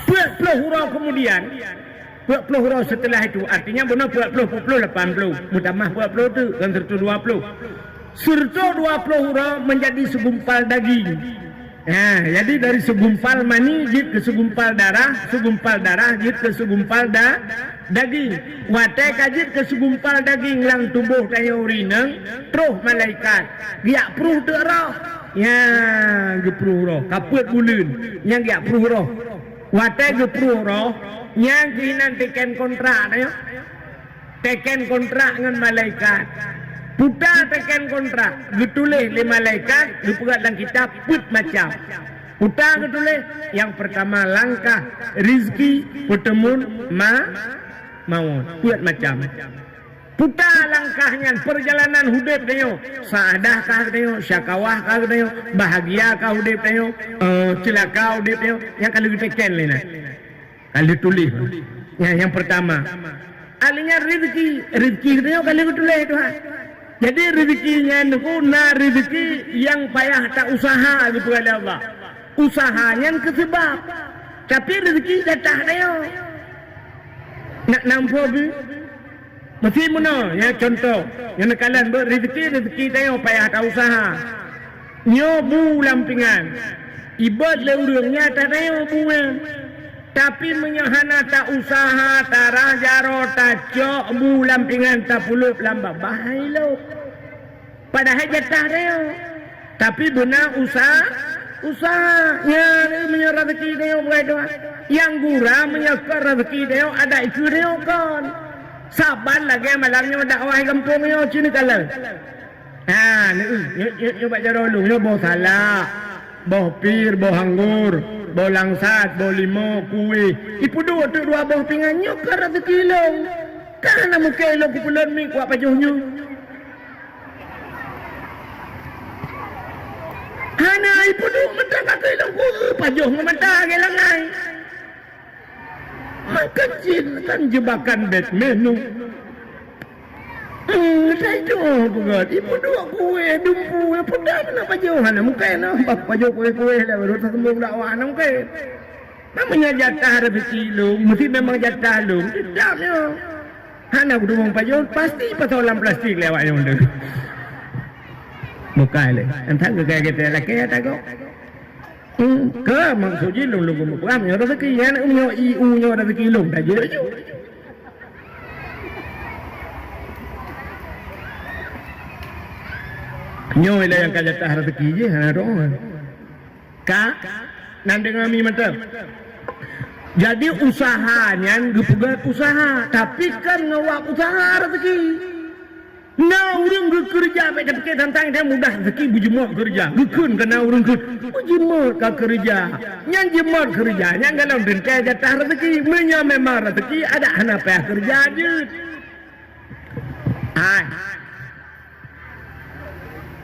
puak peluru kemudian puak peluru setelah itu artinya benar puak peluru 80 mutamah puak peluru tu kan serta 20 serta 20 menjadi segumpal daging. Nah, jadi dari segumpal mani jit ke segumpal darah jit ke segumpal daging. Watai kajit ke segumpal daging lang tubuh kaya urineng, terus malaikat. Dia pruh roh. Ya, gepruh roh. Kaput bulun, yang dia pruh roh. Watai gepruh roh, yang kinan teken kontrak ayo. Teken kontrak dengan malaikat. Putar teken kontrak ditulis oleh malaikat dipegat dalam kitab put macam putar ditulis yang pertama langkah rizki pertemuan maut put macam putar langkahnya perjalanan hidup dia saadah kah dia syakawah kah dia bahagia kah hidup dia celaka hidup dia yang kalau diteken lena kalau ditulis yang pertama alinya rizki dia kalau ditulis itu jadi rezekinya itu rezeki yang payah tak usaha gitu oleh Allah. Usahanya kesebab. Tapi rezeki jatah dia. Nak nampak bi? Mesti mana? Ya contoh. Yang kalian rezeki dia payah tak usaha. Nyobu lampingan. Ibad leurungnya tak dia buang. Tapi menyahana tak usaha, tak rajaro, tak cok, bu lampingan, tak pulup lambak. Bahaya lo. Padahal jatah dia. Tapi benar usahanya menyerah rezeki dia berdoa. Yang gura menyekar rezeki dia ada itu dia kan. Sabar lagi malamnya dakwah kampung yo cini kalau. Ha, ni baca dulu yo boh salah. Boh pir, boh anggur, boh langsat, boh limo, kuih. Ipu dua tu dua boh pinggan nyokar rezeki lo. Kana muka lo kupulan mi kuat pajuhnya. Hana ipu dua mentah kata lo ku pajuh mentah gelangai. Makan jin kan jebakan Batman tu. Saya tu pegat. Ibu dua kue, dumpu, pedas nak pajuh. Hana muka nak pajuh kue-kue lah. Baru tersembung dakwah nak muka. Namanya jatah rezeki lu. Mesti memang jatah lu. Tidak ni. Hana aku dumung pajuh. Pasti pasolan plastik lewatnya benda. Muka lah. Entah ke kaya kita lelaki atau kau. Ke maksud je long long berperam nyo rezeki yang nyo iu nyo rezeki long dah je. Nyo ialah yang kaya jatah rezeki je hana dong. Ka nan dengar mi mantap. Jadi usahanya gepegat usaha tapi kan ngawak usaha rezeki. Nah, orang bekerja, tapi kita tentang dia mudah rezeki bujemot kerja. Gukun kena orang kun bujemot ka kerja. Yang jemot kerja, yang kalau dengkai jatah rezeki, menya memang rezeki ada hana payah kerja je. Hai.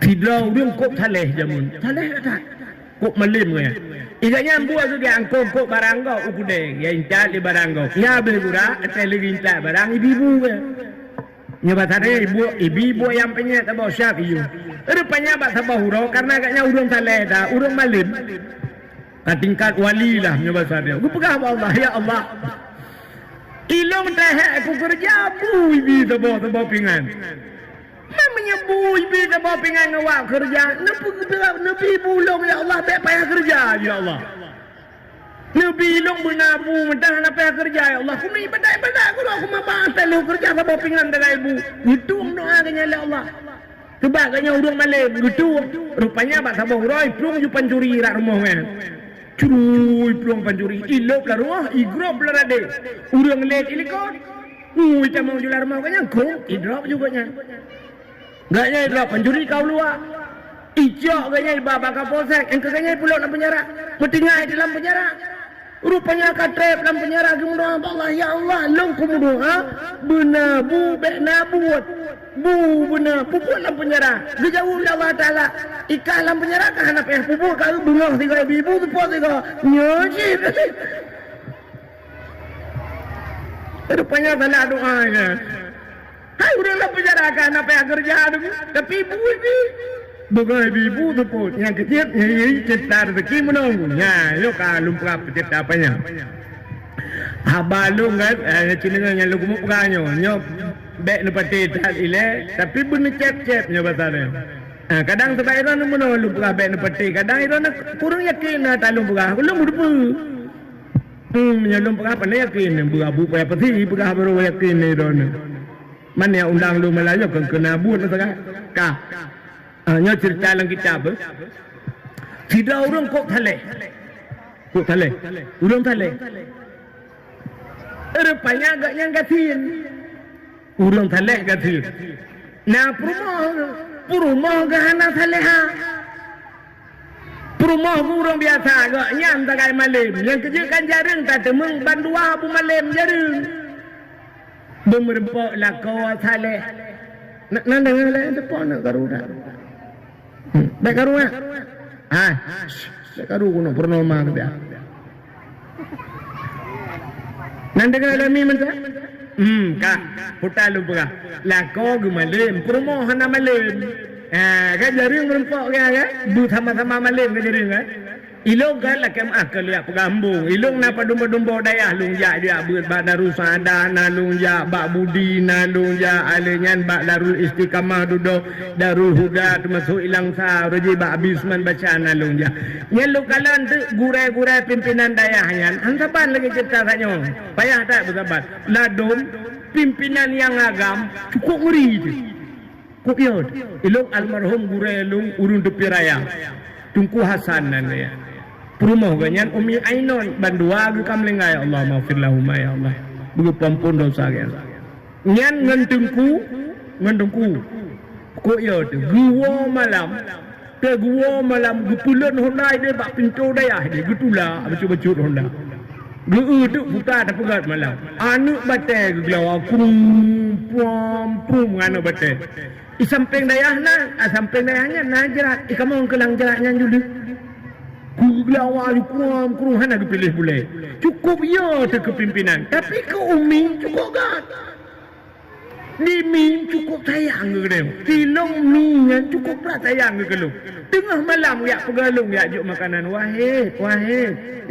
Tidak orang kok saleh jamun. Saleh tak? Kok malim ya. Iganya buat tu dia angkok kok barang kau ukudeng, ya inta di barang kau. Ya bergura, atau lagi inta barang ibu ke. Nyebatane ibu yang penyet tabau syafiyu. Rupanya bak tabau hurau karena agaknya urung saleh dah, urung malim. Tingkat wali lah nyebatane. Aku pegah Allah, ya Allah. Ilong tehek aku kerja bu ibi tabau pingan. Namanya bu ibi tabau pingan ngawak kerja. Nabi bulong ya Allah, tak payah kerja ya Allah. Nabi long menabu mentah nak payah kerja ya Allah. Aku ni ibadah aku aku mabah lu kerja sama pinggan dengan ibu. Itu doa kanya ya Allah. Sebab kanya urang malam gitu. Rupanya bak sabah urang plong ju pancuri rak rumah kan. Curuy plong pancuri ilop la rumah igrop la rade. Urang let ilikot. Kita mau jual rumah kanya kong idrop juga nya. Gaknya idrop pancuri kau luar. Ijak kanya baba kapolsek, engkau kanya pulau dalam penjara. Metinggai dalam penjara. Rupanya katrep dalam penjara kemudian Allah ya Allah long kemudian benar bu benar buat bu benar pupuk dalam penjara dijauh Allah Taala ikan dalam penjara kan anak payah pupuk kalau bengah tiga ibu tu pot tiga nyocit rupanya salah doanya hai udah dalam penjara kan anak payah kerja tapi ibu ini Bagai ibu tu pun yang kecil yang cerita rezeki menunggunya. Yo kalau lupa cerita apanya. Abalung kan, cina yang lu kumuk peganyo. Nyo bek nepati tak ile, tapi bener cep nyo batane. Kadang sebab iron menolak lupa bek nepati. Kadang iron kurang yakin tak lupa. Belum lupa. Nyalum pegang apa ni yakin. Berabu payah peti pegang baru yakin iron. Mana yang undang lu Melayu kena buat sekarang. Kah. Hanya cerita dalam kitab. Tidak orang kok thaleh. Kok thaleh. Urang thaleh. Rupanya agaknya gatin. Urang thaleh gatin. Nah perumah gahana thaleha. Perumah urang biasa agaknya antagai malam. Yang kejekan jarang tak temeng bandua bu malam jarang. Bemerempok lah kau thaleh. Nak dengar lah depan nak garuda. Baik karu ya? Baik karu kuno pernoma dia. Nanti kan ada mi mentah? Kak, putar lupa. Lako gemalim, permohonan nama malim. Kan jaring merempok kan? Bu sama-sama malim kan jaring kan? Ilong kan lah kem akal ya pegambung. Ilong napa domba-domba dayah lung ja dia buat bak darul sada na lung ja bak budi na lung ja alenyan bak darul istiqamah dudo darul huda termasuk ilang sa reji bak abisman baca na lung ja. Nyelu kalan tu gurai-gurai pimpinan dayahnya. Hantapan lagi cerita sanyo. Payah tak bersabar. Ladum pimpinan yang agam cukup ngeri tu. Kupiot, ilong almarhum gurelung urun depi raya. Tungku Hasanan ya. Perumoh ganyan Umi Ainon bandua ge kamlengai Allah maafir lahum ya Allah. Bugu pampun dosa ya. Nyan ngentungku. Kupiot, guwo malam. Ke guwo malam gupulen hondai de bak pintu dayah de gutula bacut honda. Geu tu buta da pegat malam. Anu bate gelaw pum ngano bate. I samping dayahna, samping dayahnya na jerat. I kamu kelang jeratnya dulu. Ku gelaw kuam hana dipilih boleh. Cukup ya te kepimpinan. Tapi ke Umi cukup gat. Di mi cukup sayang ke dia. Tilong mi cukup pula sayang ke lu. Tengah malam ya pegalung ya juk makanan wahid.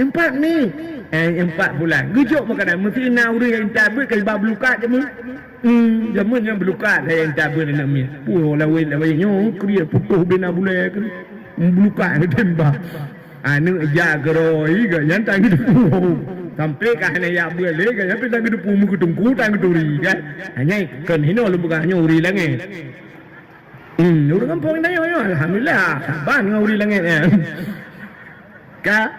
Empat ni. 4 bulan. Gejok makanan mesti na uri yang tabut kai ba belukat je mu. Jamun yang belukat saya yang tabut nak mi. Puh lawin nyo kriya putuh bina bulan ke. Belukat ni tembak. Anu jagroi ga yang tang hidup. Sampai ka hana ya boleh ga yang tang hidup mu ketungku tang duri kan. Hanya kan hino lu bukan uri langit. Uri kampung dah yo alhamdulillah. Saban nguri langit ya. Ka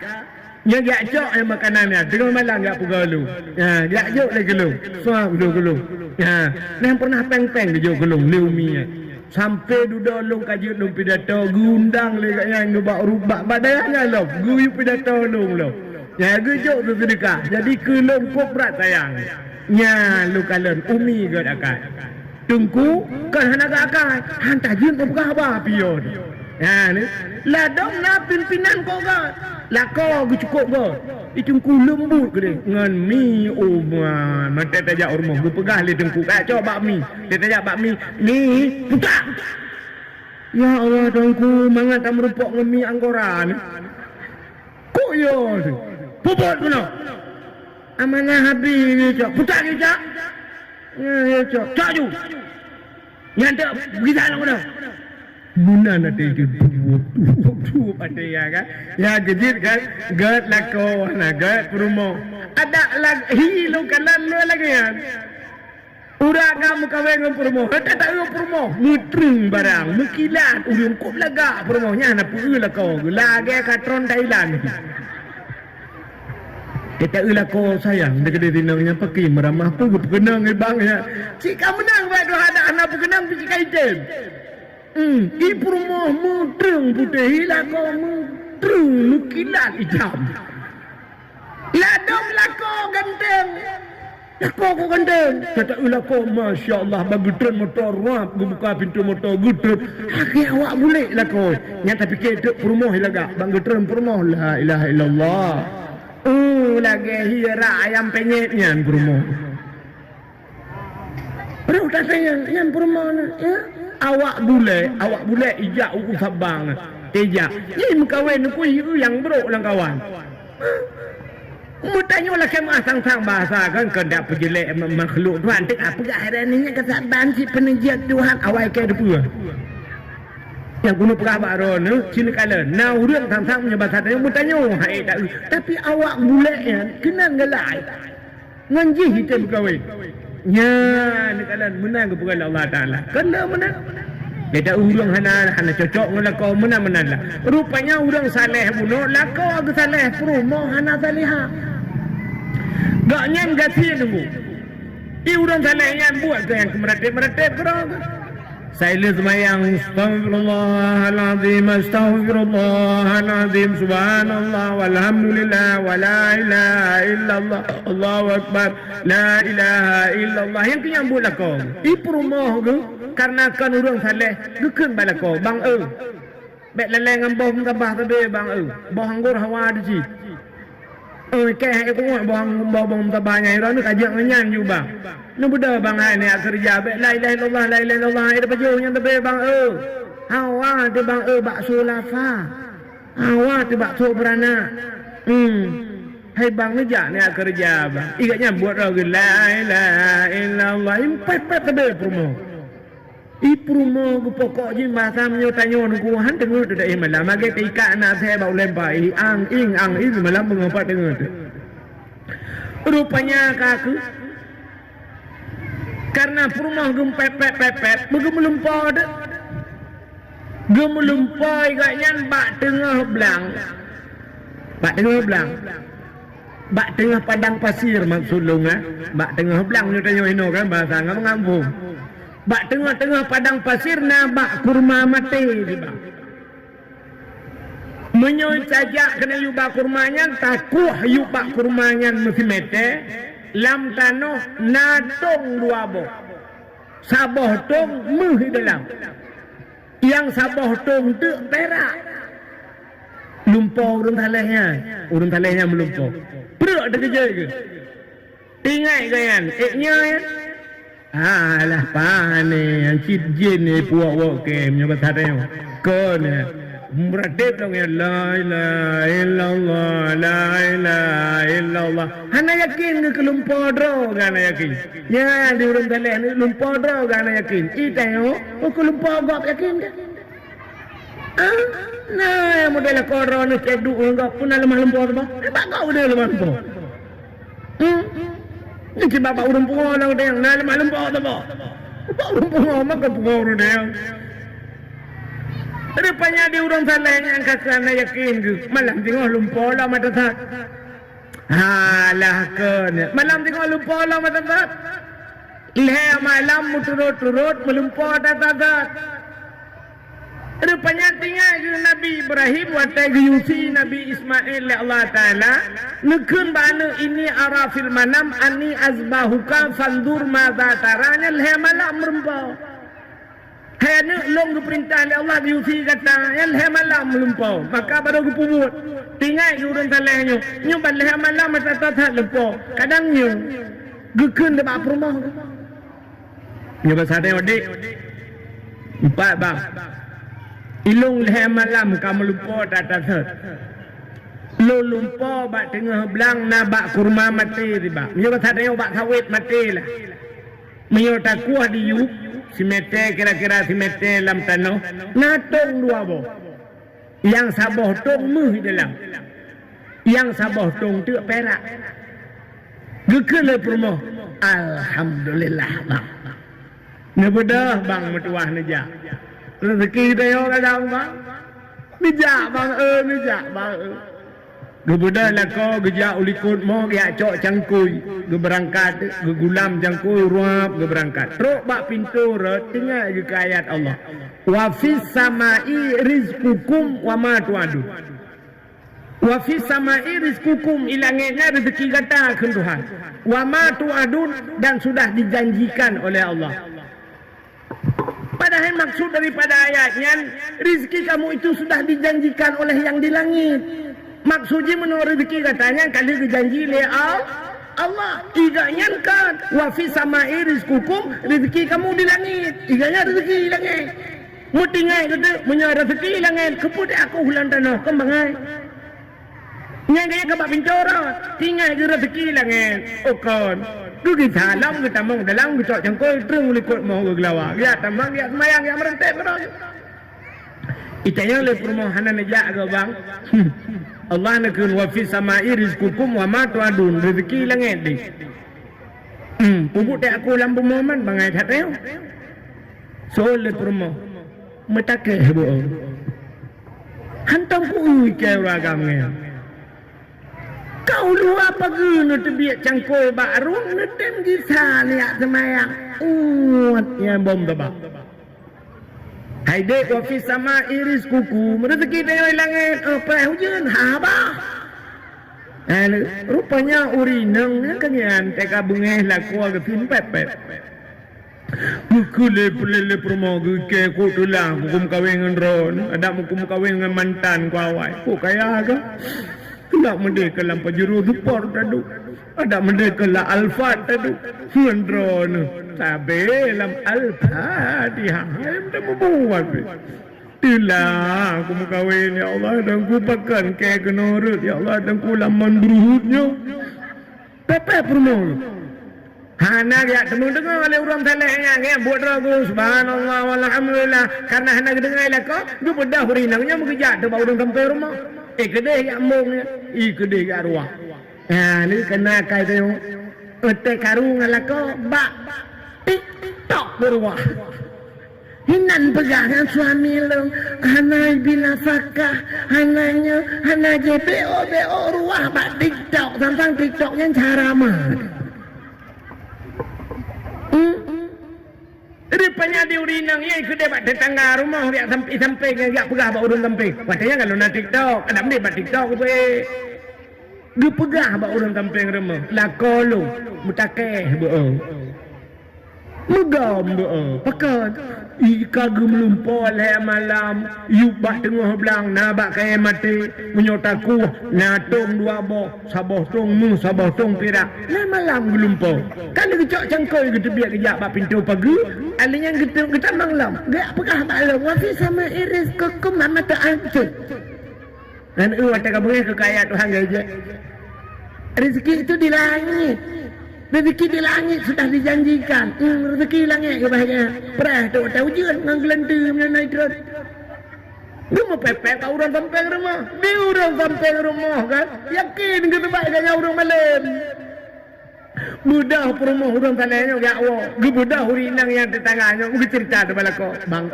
nya gak jok yang makanannya tengah malam gak pegalu. Ha gak jok lagi gelu. Suap gelu. Ha nang pernah peng-peng ge jok gelung leumi. Sampai dudolong kaji dum pidato gundang le kat yang ngebak rubak badanya lo. Guyu pidato long lo. Ya ge jok tu sedekah. Jadi kelong koprat sayang. Nya lu kalon Umi ge akan. Tungku kan hana gak akan. Han tajin tu bukan apa pion. Ha ni ladong na pimpinan kau gat. Lako gu cukup go. Itungku lembut ke dia. Ngan mi man. Mata tajak rumah gu pegah le tungku. Coba bakmi. Dia tajak bakmi. Ni putak. Ya Allah tungku mangat tak merupok ngan mi angkora ni. Kok yo tu. Puput kena. Amanah habis ni cak. Putak ni cak. Ya cak. Cak ju. Nyantak pergi sana kena. Muna na tegi tu pada ya kan ya gejit kan gat lako na gat promo ada lagi lu kanan lu lagi ya ura kamu kawe ngom promo tak tahu promo mutrung barang mukilat urung kop laga promonya na pu lako lagi katron Thailand kita ulako sayang dekat dinangnya pakai meramah pu kenang bang ya jika menang baik ada anak kenang biji kaitem ibu rumah mudeng putih hilako mudeng mukilat hijab ladong lako ganteng lako ko ganteng kata ulako Masya Allah bagi tren motor wap buka pintu motor gudrut lagi awak boleh lako nyata fikir dek rumah hilaga bagi tren rumah la ilaha illallah lagi hira ayam penyetnya rumah perut tak sayang yang rumah ya awak boleh ijak uku sabang ijak ni mengkawin ku yang bro lang kawan mutanya lah kemah sang bahasa kan kendak perjelek makhluk Tuhan tak apa keadaannya kesabaran si penjiat Tuhan awal ke depan yang kuno perah baron cina kala na urang sang punya bahasa dia mutanya hai tak tapi awak boleh kena ngelai nganji kita berkawin nya ni kalan menang ke bukan Allah Taala kena menang beda urang hana cocok ngala kau menang lah rupanya urang saleh bunuh lah kau ag saleh promo hana salihah gak nyam gati nunggu i urang saleh yang buat ke yang meratip kerang saya semayang Astaghfirullahaladzim Subhanallah Walhamdulillah Wa la ilaha illallah Allahu Akbar La ilaha illallah yang kenyambut lah kau iprumah ke karena kan orang saleh gekun bala kau bang bek leleng ngambah ngabah tadi bang boh anggur hawa di si keh aku boh tabanya itu kajak ngenyan juga nu beda bang ni kerja bek la ilaha illallah ada baju yang tebe bang hawa de bang bakso lava hawa de bakso beranak hai bang ni jak ni kerja bang ingatnya buat lagi la ilaha illallah empat tebe promo ipromo ku pokok je bahasa menyo tanyo ku han dengar dak malam mage tika na the bau lempai ang ing malam mengapa dengar tu rupanya kaku Karena perumah gempet-pepet melumpah dah. Gemelumpah ikatnya bak tengah belang. Bak tengah belang. Bak tengah padang pasir maksud lu ngah. Bak tengah belang ni tanya ino kan bahasa ngam ngampung. Bak tengah-tengah padang pasir na bak kurma mati di bang. Menyoy sajak kena yubak kurmanya takuh yubak kurmanya mesti mete. Lam tanoh natong dua boh. Saboh tong muh dalam. Yang saboh tong tu perak. Lumpur urun talehnya melumpur. Perut ada kerja ke? Ingat kan? Eknya ya? Alah pane yang cip-jin ni puak-puak kemnya bertanya. Kau ni beradab dong ya la ilaha illallah la ilaha illallah. Hana yakin ke lumpur dro kan yakin. Ya di urun taleh ni lumpur dro kan yakin. Ita yo ke lumpur gap yakin ke? Nah, model korona ceduk enggak pun lemah lembur bah. Kau dia lemah lembur. Ni cuma bapak urang pungo nak dia yang lemah lembur tu bah. Bapak urang pungo mak pungo urang dia. Rupanya di urang salah yang kakak yakin ke. Malam tengok lumpur lah mata tak. Halah ke. Malam tengok lumpur lah mata tak. Leh malam turut-turut melumpur tak. Rupanya tinggal ke Nabi Ibrahim watai yusi Nabi Ismail oleh Allah Ta'ala nekun bana ini arafil manam ani azbahuka fandur madza taranya leh malam merempau hanya long ke perintah oleh Allah yusi kata ya leh malam merempau maka baru kupubut tinggal ke urang salehnya nyu ban leh malam mata tak lempau kadang nyu gekun dekat rumah nyu bahasa dia dik empat bang ilung leh malam kamu lupa tak lo lupa bak tengah belang na bak kurma mati riba menyo tak ada bak sawit mati lah menyo tak kuah di yuk si mete kira-kira si mete dalam tanah na tong dua bo yang saboh tong muh dalam yang saboh tong tu perak gekele permo alhamdulillah bang nebedah bang metuah neja rezeki dia kadang bang bijak bang bijak bang gebedah lah kau gejak ulikut mau dia cok cangkui ge berangkat ge gulam cangkui ruap ge berangkat teruk bak pintu tinggal je ke ayat Allah wa fis samai rizqukum wa ma tu'adun wa fis samai rizqukum ilangnya rezeki kata akan Tuhan wa ma tu'adun dan sudah dijanjikan oleh Allah. Padahal maksud daripada ayatnya rezeki kamu itu sudah dijanjikan oleh yang di langit. Maksudnya menurut rezeki katanya kali dijanji oleh Allah. Iganya kan wa fi samai rizqukum rezeki kamu di langit. Iganya rezeki di langit. Mu tinggal kata punya rezeki di langit keput aku hulan tanah kembangai. Yang dia kebab pincora tinggal ke rezeki di langit. Okon Dugi salam kita mong dalam kita cangkoi terung likut mau ke gelawa. Ya tambang ya semayang ya merentek benar. Itanya le permohonan aja ke bang. Allah nakun wa fi samai rizqukum wa ma tu'adun rezeki langit ni. Pupuk tak aku lampu momen bangai thateu. So le permo metake bo. Hantam ku ke ragamnya. Kau lu apa guna terbiak cangkoi baru netem kisah lihat semayang yang bom tebak hai dek wafi sama iris kuku rezeki dia langit apa hujan habah rupanya urineng kenyan teka bengeh laku ke fin pepet Kule pelele permogu ke ku tulang hukum kawin dengan ron ada hukum kawin dengan mantan ku awai ku kaya ke tidak mendeka lampa juru support tadu. Ada mendeka la alfat tadu. Hendron. Sabe lam al-fatihah. Ayam dah membuat. Itulah aku mengkawin ya Allah dan ku pakan ke kenurut ya Allah dan ku laman beruhutnya. Pepe permol. Hana ya dengar oleh orang saleh yang buat ragu subhanallah walhamdulillah karena hana dengar lah kau dia bedah hurinangnya mengejak tu baru sampai rumah. Kedai kat mongnya, kedai kat ruah. Ni kena kai tu. Otek karung ala ko bak. TikTok berwah. Hinan pegangan suami lo, hanai bila fakah, hananya, hanai BO ruah bak TikTok, tentang TikToknya cara mah. Rupanya di urinang ya ikut debat tetangga rumah dia sampai enggak pegah bak urun sampai. Katanya kalau nak TikTok, ada benda bak TikTok tu dia pegah bak urun sampai rumah. Lakolu, mutakeh bohong. Megam pakat kagum lumpur leh malam yubak tengah belang nabak kaya mati menyotaku natung dua boh sabah tong mu sabah tong pirak leh malam lumpur kalau kecok cangkoi gitu biar kejap bak pintu pagi alinya gitu kita malam gak pegah malam wafi sama iris kekum mama tak ancut dan wata kabungnya kekaya Tuhan gaja rezeki itu di langit. Rezeki di langit sudah dijanjikan. Rezeki langit kebahagiaan. Perah tu tahu je dengan gelantu punya naik terus. Dia mau pepek kat orang sampai rumah. Dia orang sampai rumah kan. Yakin ke tempat kaya orang malam. Mudah rumah orang tanahnya gak awak. Dia mudah urinang yang tetangganya. Mungkin cerita tu balako. Bang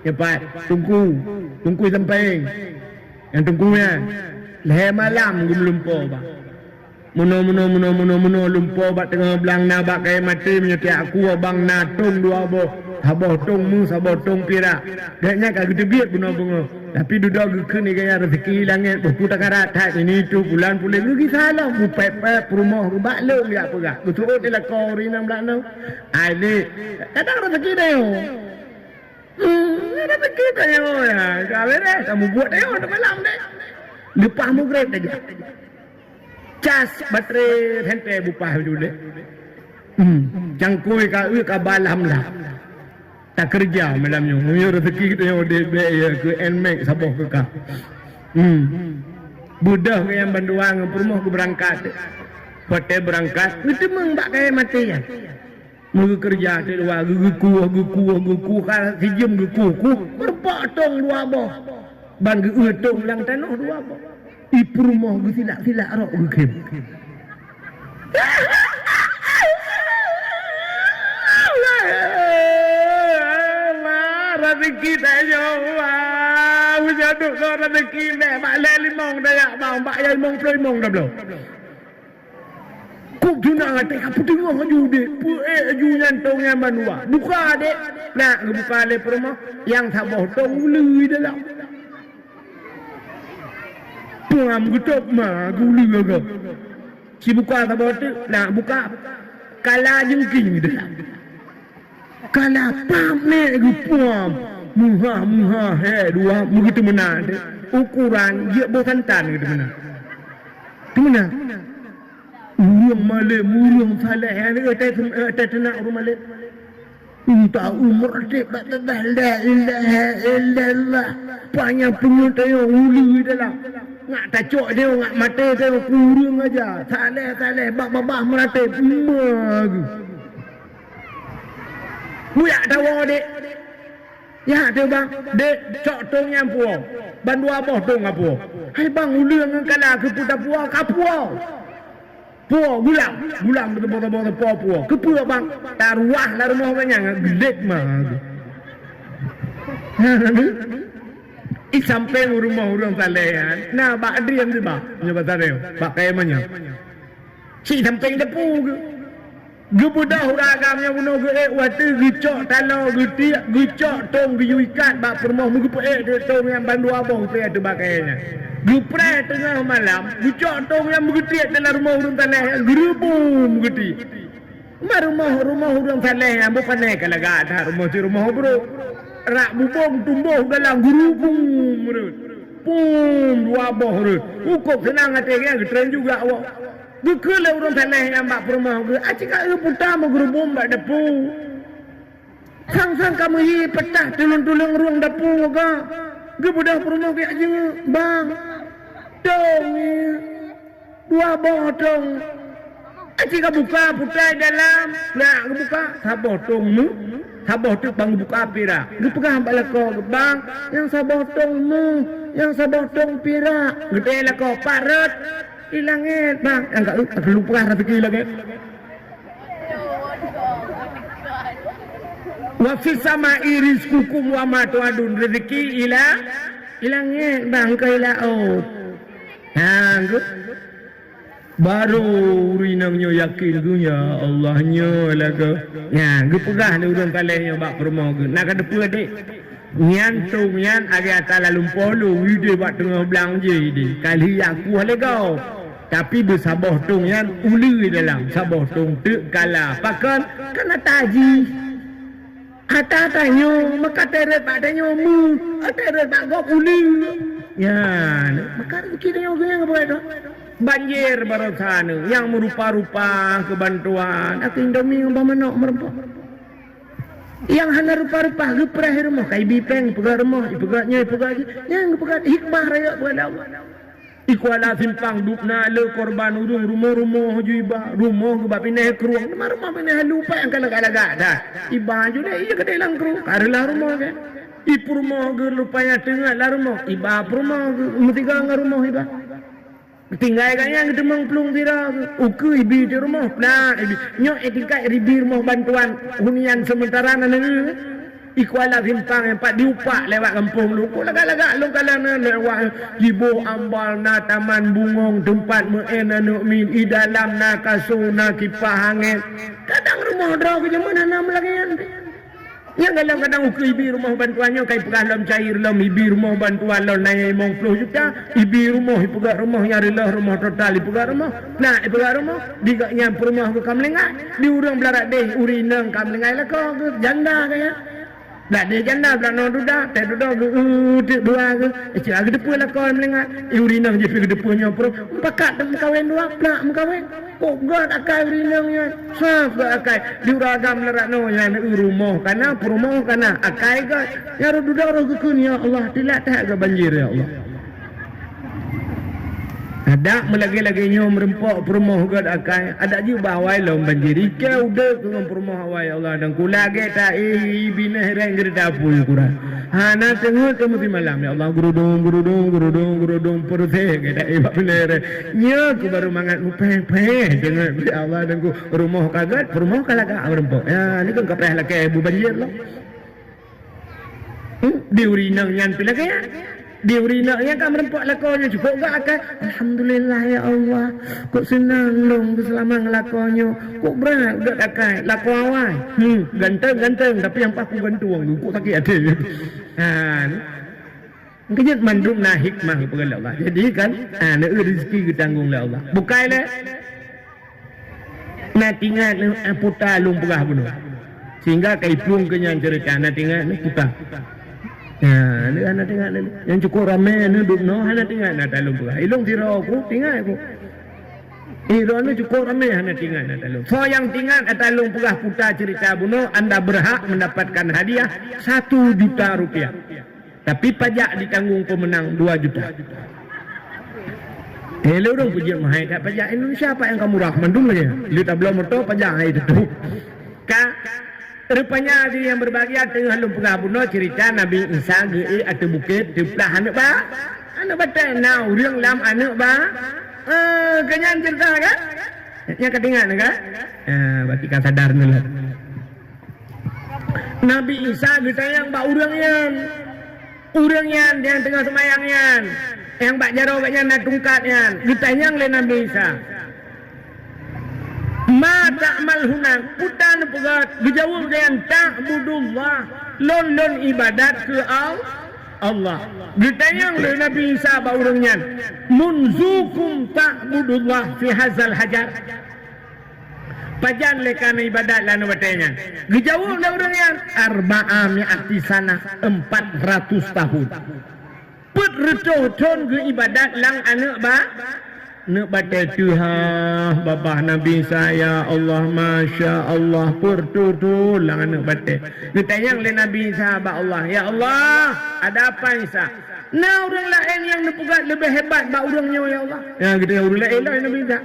cepat. Tunggu sampai. Yang tunggunya. Leher malam gue melumpur bang. Muno lumpur bak tengah belang nabak kaya mati menyetiak aku abang natung dua boh sabah tong mu sabah tong pirak gaknya kak gitu biar bunga tapi duduk geke ni kaya rezeki langit berputar karat ini tu bulan pulih lagi salah mu pepek rumah ku baklum ya apa gak betul dia lah kau rinam belak no alik kadang rezeki dah yo rezeki dah yo ya kawin deh kamu buat dah yo dah malam deh lepas mu grab dah cas baterai hente bupah dulu. Jangkui ka balam lah. Tak kerja malamnya. Mu rezeki kita yang DB ya ke Nmax sabah ke ka. Budak yang banduang rumah ku berangkat. Hotel berangkat, itu mengbak kaya mati ya. Mu kerja di luar guku kan sijem guku berpotong dua boh. Ban geutong lang tanah dua boh. Ipu rumah gue silak rok gue kem. Rezeki dah nyawa. Berjaduk kau rezeki dah. Mak leh limong dah ya bang. Mak yang limong puluh limong dah belum. Kuk tunang hati kapu tengah aju dek. Pu'e aju nyantong yang manua. Buka dek. Nak buka leh rumah. Yang sabah tong ului dalam. Puang gutok mah guli gaga. Si buka apa tu? Nak buka kala jengking dah. Kala pam ni gu puang. Muha dua begitu mana deh. Ukuran dia bukan tan gitu mana. Tu mana? Urang Malay, urang Saleh yang ada tenak urang Malay. Entah umur dek batal la ilaha illallah. Banyak penyutai yang uli dalam. Ngak tacok dia, ngak mata dia, kurang aja. Saleh, babah melatih. Mag. Buyak tawa dek. Ya tu bang, dek cok tong yang puang. Bandu abah tong apa? Hai bang, uli dengan kala ke putar puang, kapuang. Puang, gulang betul-betul puang. Kepua bang, taruah lah rumah banyak, gelet mag. Sampai rumah orang Saleh. Nah, bak Adrian tu bak. Nyoba Saleh. Bak kaya mana? Si sampai depu ke. Gebudah agamnya bunuh ke waktu gecok talau getiak gecok tong guyuikat bak permoh mugu pe tong yang bandu abang pe tu bakainya. Gupre tengah malam gecok tong yang begetiak dalam rumah orang Saleh gerubum geti. Rumah orang Saleh yang bukan naik kalau ada rumah bro. Rak bubong tumbuh dalam gerubung merut. Pum dua boh merut. Ukuk senang hatinya getren juga awak. Gekele orang Saleh yang bak permah ke. Acik kat putar mau gerubung bak depu. Sang kamu hi petah tulung ruang depu ke. Ge budak permah ke aja bang. Dong dua boh dong. Acik ka buka putar dalam. Nak buka sabah tongmu. Sabah tu bang buka pira. Dia pegang balik kau bang. Yang sabah tongmu, yang sabah tong pira. Gede lah kau parut. Hilangin bang. Enggak lupa rezeki lagi. Wa fis sama'i rizqukum wa ma tu'adun, rezeki ilangnya bang ke laut. Baru rinangnya yakin gunya Allahnya lagu. Gu pegah ni urang kalainya bak rumah gu. Nak ada pedek. Nyan tu nyan agi atala lumpolu wide bak tengah belang je di. Kali aku legau. Tapi bersabah tung nyan uli dalam sabah tung tu kala pakan kena taji. Ata tanyo maka teret badannya mu. Teret bak gok uli. Ya, maka kita yang apa itu? Banjir barokah yang merupa-rupa kebantuan. Aku Indomie umpama merempok. Yang hanya rupa-rupa geprah rumah kai bipeng pegat rumah, pegatnya pegat yang pegat hikmah raya pada Allah. Ikuala simpang dupna le korban urung rumah-rumah juiba, rumah ke bapineh keruang, rumah pineh lupa yang kalak-kalak dah. Iba ju deh iya kedai lang keruang, karalah rumah ke. Ipu rumah ke lupanya tengah lah rumah, iba rumah ke mutiga ngar rumah iba. Tinggal kan yang demang pelung tira uku ibi di rumah plan ibi nyok etika ribi rumah bantuan hunian sementara nana ikuala simpang yang pak diupak lewat kampung lu lagak-lagak lu kalana lewat jibo ambal na taman bungong tempat meena nuk min i dalam na kasuna kipah angin kadang rumah draw ke mana nam lagi yang kadang-kadang uku ibi rumah bantuannya kai pegah lom cair lom ibi rumah bantuan lom naik 50 juta ibi rumah ipegah rumah nyarilah rumah total ipegah rumah nak ipegah rumah digaknya rumah ke kamlengai di urang belarak deh urinang kamlengai lah kau ke janda kaya dak dia janda belah no duda teh duda dua ke cak depu lah kau kamlengai urinang je pergi depunya pro pakat kawin dua nak mengkawin kok god akai urinangnya saf akai di uragam lerak no yang rumah kana rumah kana akai god ya duda ro kekun ya Allah tilak tak ke banjir ya Allah. Ada melagi-lagi nyom rempok perumah god akai ada juga bawai lom banjir ike udah dengan perumah awai Allah dan kulage ta bineh reng gerda pul kurang hana tengok ke musim malam ya Allah gurudung peruthe geda ibak bener nya ku baru mangat upe dengan ya Allah dan ku rumah kagat perumah kalaga rempok ya ni kan kapeh lake bu banjir lo di urinang nyantu lagi ya di urinanya kan merempok lakonnya cukup gak akan alhamdulillah ya Allah kok senang long selama ngelakonnya kok berat gak akan lako awal ganteng tapi yang paku gantuang kok sakit hati kejut manduk na hikmah kepada Allah jadi kan nak rezeki ditanggung oleh Allah bukai lah nak tinggal putar lung pegah bunuh sehingga kaipung kenyang cerita nak tinggal putar ya, ni anak tengok ni. Yang cukup ramai ni duduk no, anak tengok nak dalam pula. Ilung tira aku, tinggal aku. Ilung ni cukup ramai anak tengok nak dalam. So yang tinggal dalam pegah putar cerita bunuh, anda berhak mendapatkan hadiah 1 juta rupiah. Tapi pajak ditanggung pemenang 2 juta. Hello dong puji mahai kat pajak Indonesia apa yang kamu rahman dulu ya. Lu tak belum mertua pajak itu. Rupanya dia yang berbahagia tengah lumpur bunuh cerita Nabi Isa ge atau bukit teplah anak ba anak batai now riang lam anak ba kenyan cerita kan yang kedengar kan berarti kan sadar dulu Nabi Isa ge sayang ba urangnya yang tengah semayangnya yang bak jaro baknya nak tungkatnya ditanyang le Nabi Isa ma ta'mal hunang putan pegat dijawab dengan ta'budullah lon ibadat ke Allah ditanyang oleh Nabi Isa ba urangnya munzukum ta'budullah fi hazal hajar pajan lekana ibadat lana batanya dijawab oleh urangnya arba'ami'ati sana 400 tahun put recocon ke ibadat lang anak ba nak baca Tuhan babah Nabi saya Allah Masya Allah pertutu lang nak baca ditanyang oleh Nabi sahabat Allah ya Allah ada apa Isa nah orang lain yang nepugat lebih hebat bak orangnya ya Allah ya kita orang lain lah Nabi Isa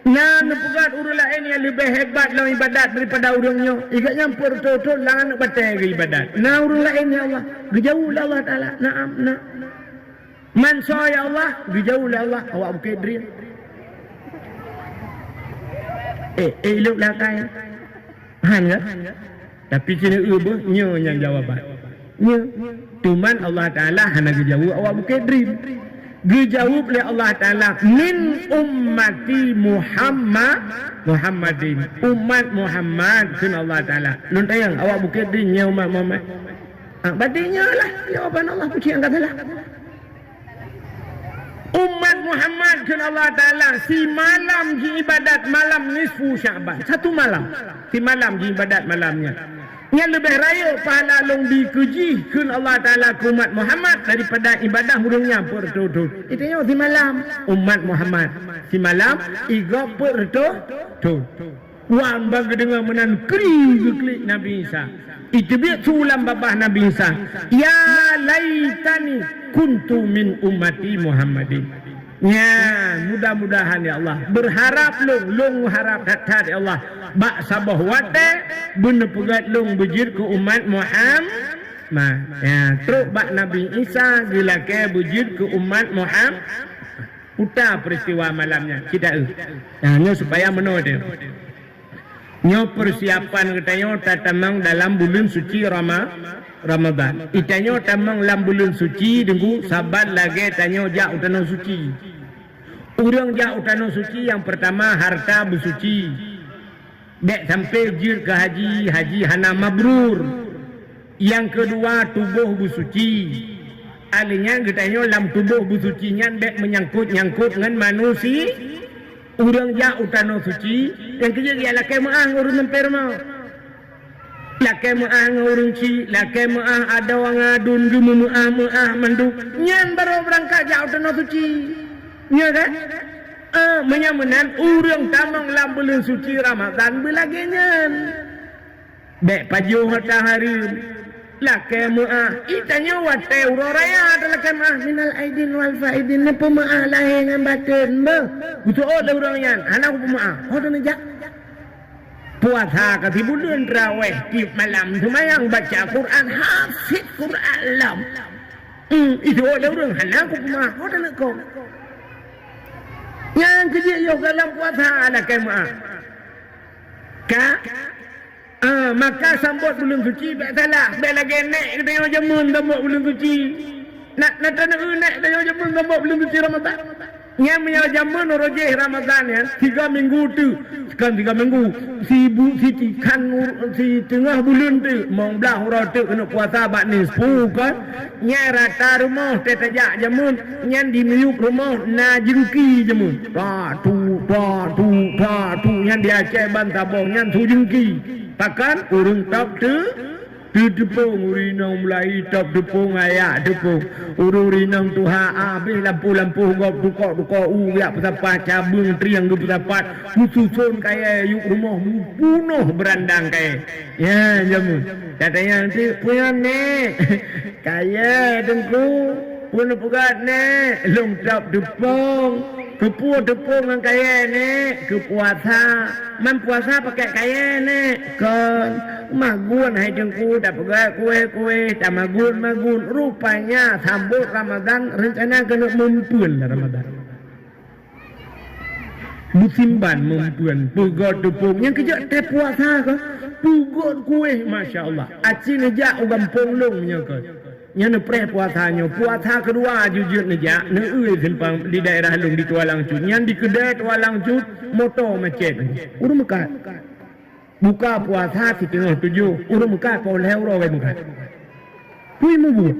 nah nepugat orang lain yang lebih hebat dalam ibadat daripada orangnya ikatnya pertutu lang nak baca ke ibadat nah orang lain ya Allah dijauh lah Allah Ta'ala na'am man ya Allah dijauh lah Allah awak bukit dream elok lah kaya han ke Tapi kena apa? Nya yang jawapan. Nya. Tuman Allah Ta'ala hana gejawab awak bukan dream. Dijawab oleh Allah Ta'ala min ummati Muhammadin. Umat Muhammad kun Allah Ta'ala. Nun tayang awak bukan dream nya umat Muhammad. Badinya lah jawapan Allah puji angkat lah. Umat Muhammad kan Allah Ta'ala si malam ji ibadat malam nisfu Syaban. Satu malam. Si malam ji ibadat malamnya. Yang lebih raya pahala long dikuji kan Allah Ta'ala ke umat Muhammad daripada ibadah hurungnya pertutut. Itu yang si malam. Umat Muhammad. Si malam iga pertutut. Wan bagi dengar menan klik Nabi Isa. Itu biar sulam babah Nabi Isa. Ya laitani kuntu min ummati Muhammadin. Ya, mudah-mudahan ya Allah. Berharap long harap kata ya Allah. Bak sabah wate bener pegat long bujir ke umat Muhammad. Ya, teruk bak Nabi Isa gila ke bujir ke umat Muhammad. Uta peristiwa malamnya. Kita ya, supaya menodem. Nyo persiapan katanya tatamang dalam bulan suci Ramadan. Itanyo tamang dalam bulan suci dengku sabat lagi tanyo jak utano suci. Urang jak utano suci yang pertama harta bersuci. Dek sampai jir ke haji hana mabrur. Yang kedua tubuh bersuci. Alinya katanya dalam tubuh bersucinya dek menyangkut dengan manusia. Urang jak utano suci. Yang kejadian dia lakai maah urun memper mau. Lakai maah ngurun ci, lakai maah ada wang adun gemu maah manduk. Nyan baru berangkat jauh tanah suci. Nya kan? Menyamanan urang tamang lam bulan suci Ramadan belagi nyan. Bek pajuh matahari. Lakai maah itanya wate uroraya ada lakai maah minal aidin wal faidin napa maah lahir ngan batin be. Betul ada urang nyan. Anak maah. Oh dah nejak. Puasa ke bulan Raweh di malam semayang baca Quran hafid Quran lam. Itu ada orang hana aku mah ada nak kau. Yang kerja yo dalam puasa ada kemah. Maka sambut bulan suci tak salah. Baik lagi naik kita yang jamun sambut bulan suci. Nak naik kita yang jamun sambut bulan suci Ramadan. Yang menyala jaman rojeh Ramadan ya 3 minggu tu kan 3 minggu si tengah bulan tu mong belah hurau tu kena puasa bak ni 10 kan nyai rata rumah tetajak jaman nyan di miuk rumah na jengki jaman tu nyan dia Aceh Bantabong nyan su jengki takkan urung tak tu tepung urinang mulai top tepung ayak tepung urinang tuha habis lampu gop dukok uyak pesapa cabung triang du pesapat mususun kaya yuk rumah bunuh berandang kaya ya jamu katanya nanti punya nek kaya dengku punya pugat nek long top tepung kepuah tepung yang kaya nek kepuasa man puasa pakai kaya nek kan magun hai dengku tak pegat kue tak magun rupanya sambut Ramadan rencana kena mempun Ramadan musimban mempun pegat tepung yang kejap teh puasa ke pegat kue Masya Allah aci nejak ugampung long menyakut yang puasa kedua jujur nejak simpang di daerah long di Tualang Cut yang di kedai Tualang Cut motor macet urung mekat buka puasa di tengah 7 urung mekat pau leuro we mekat pui mubu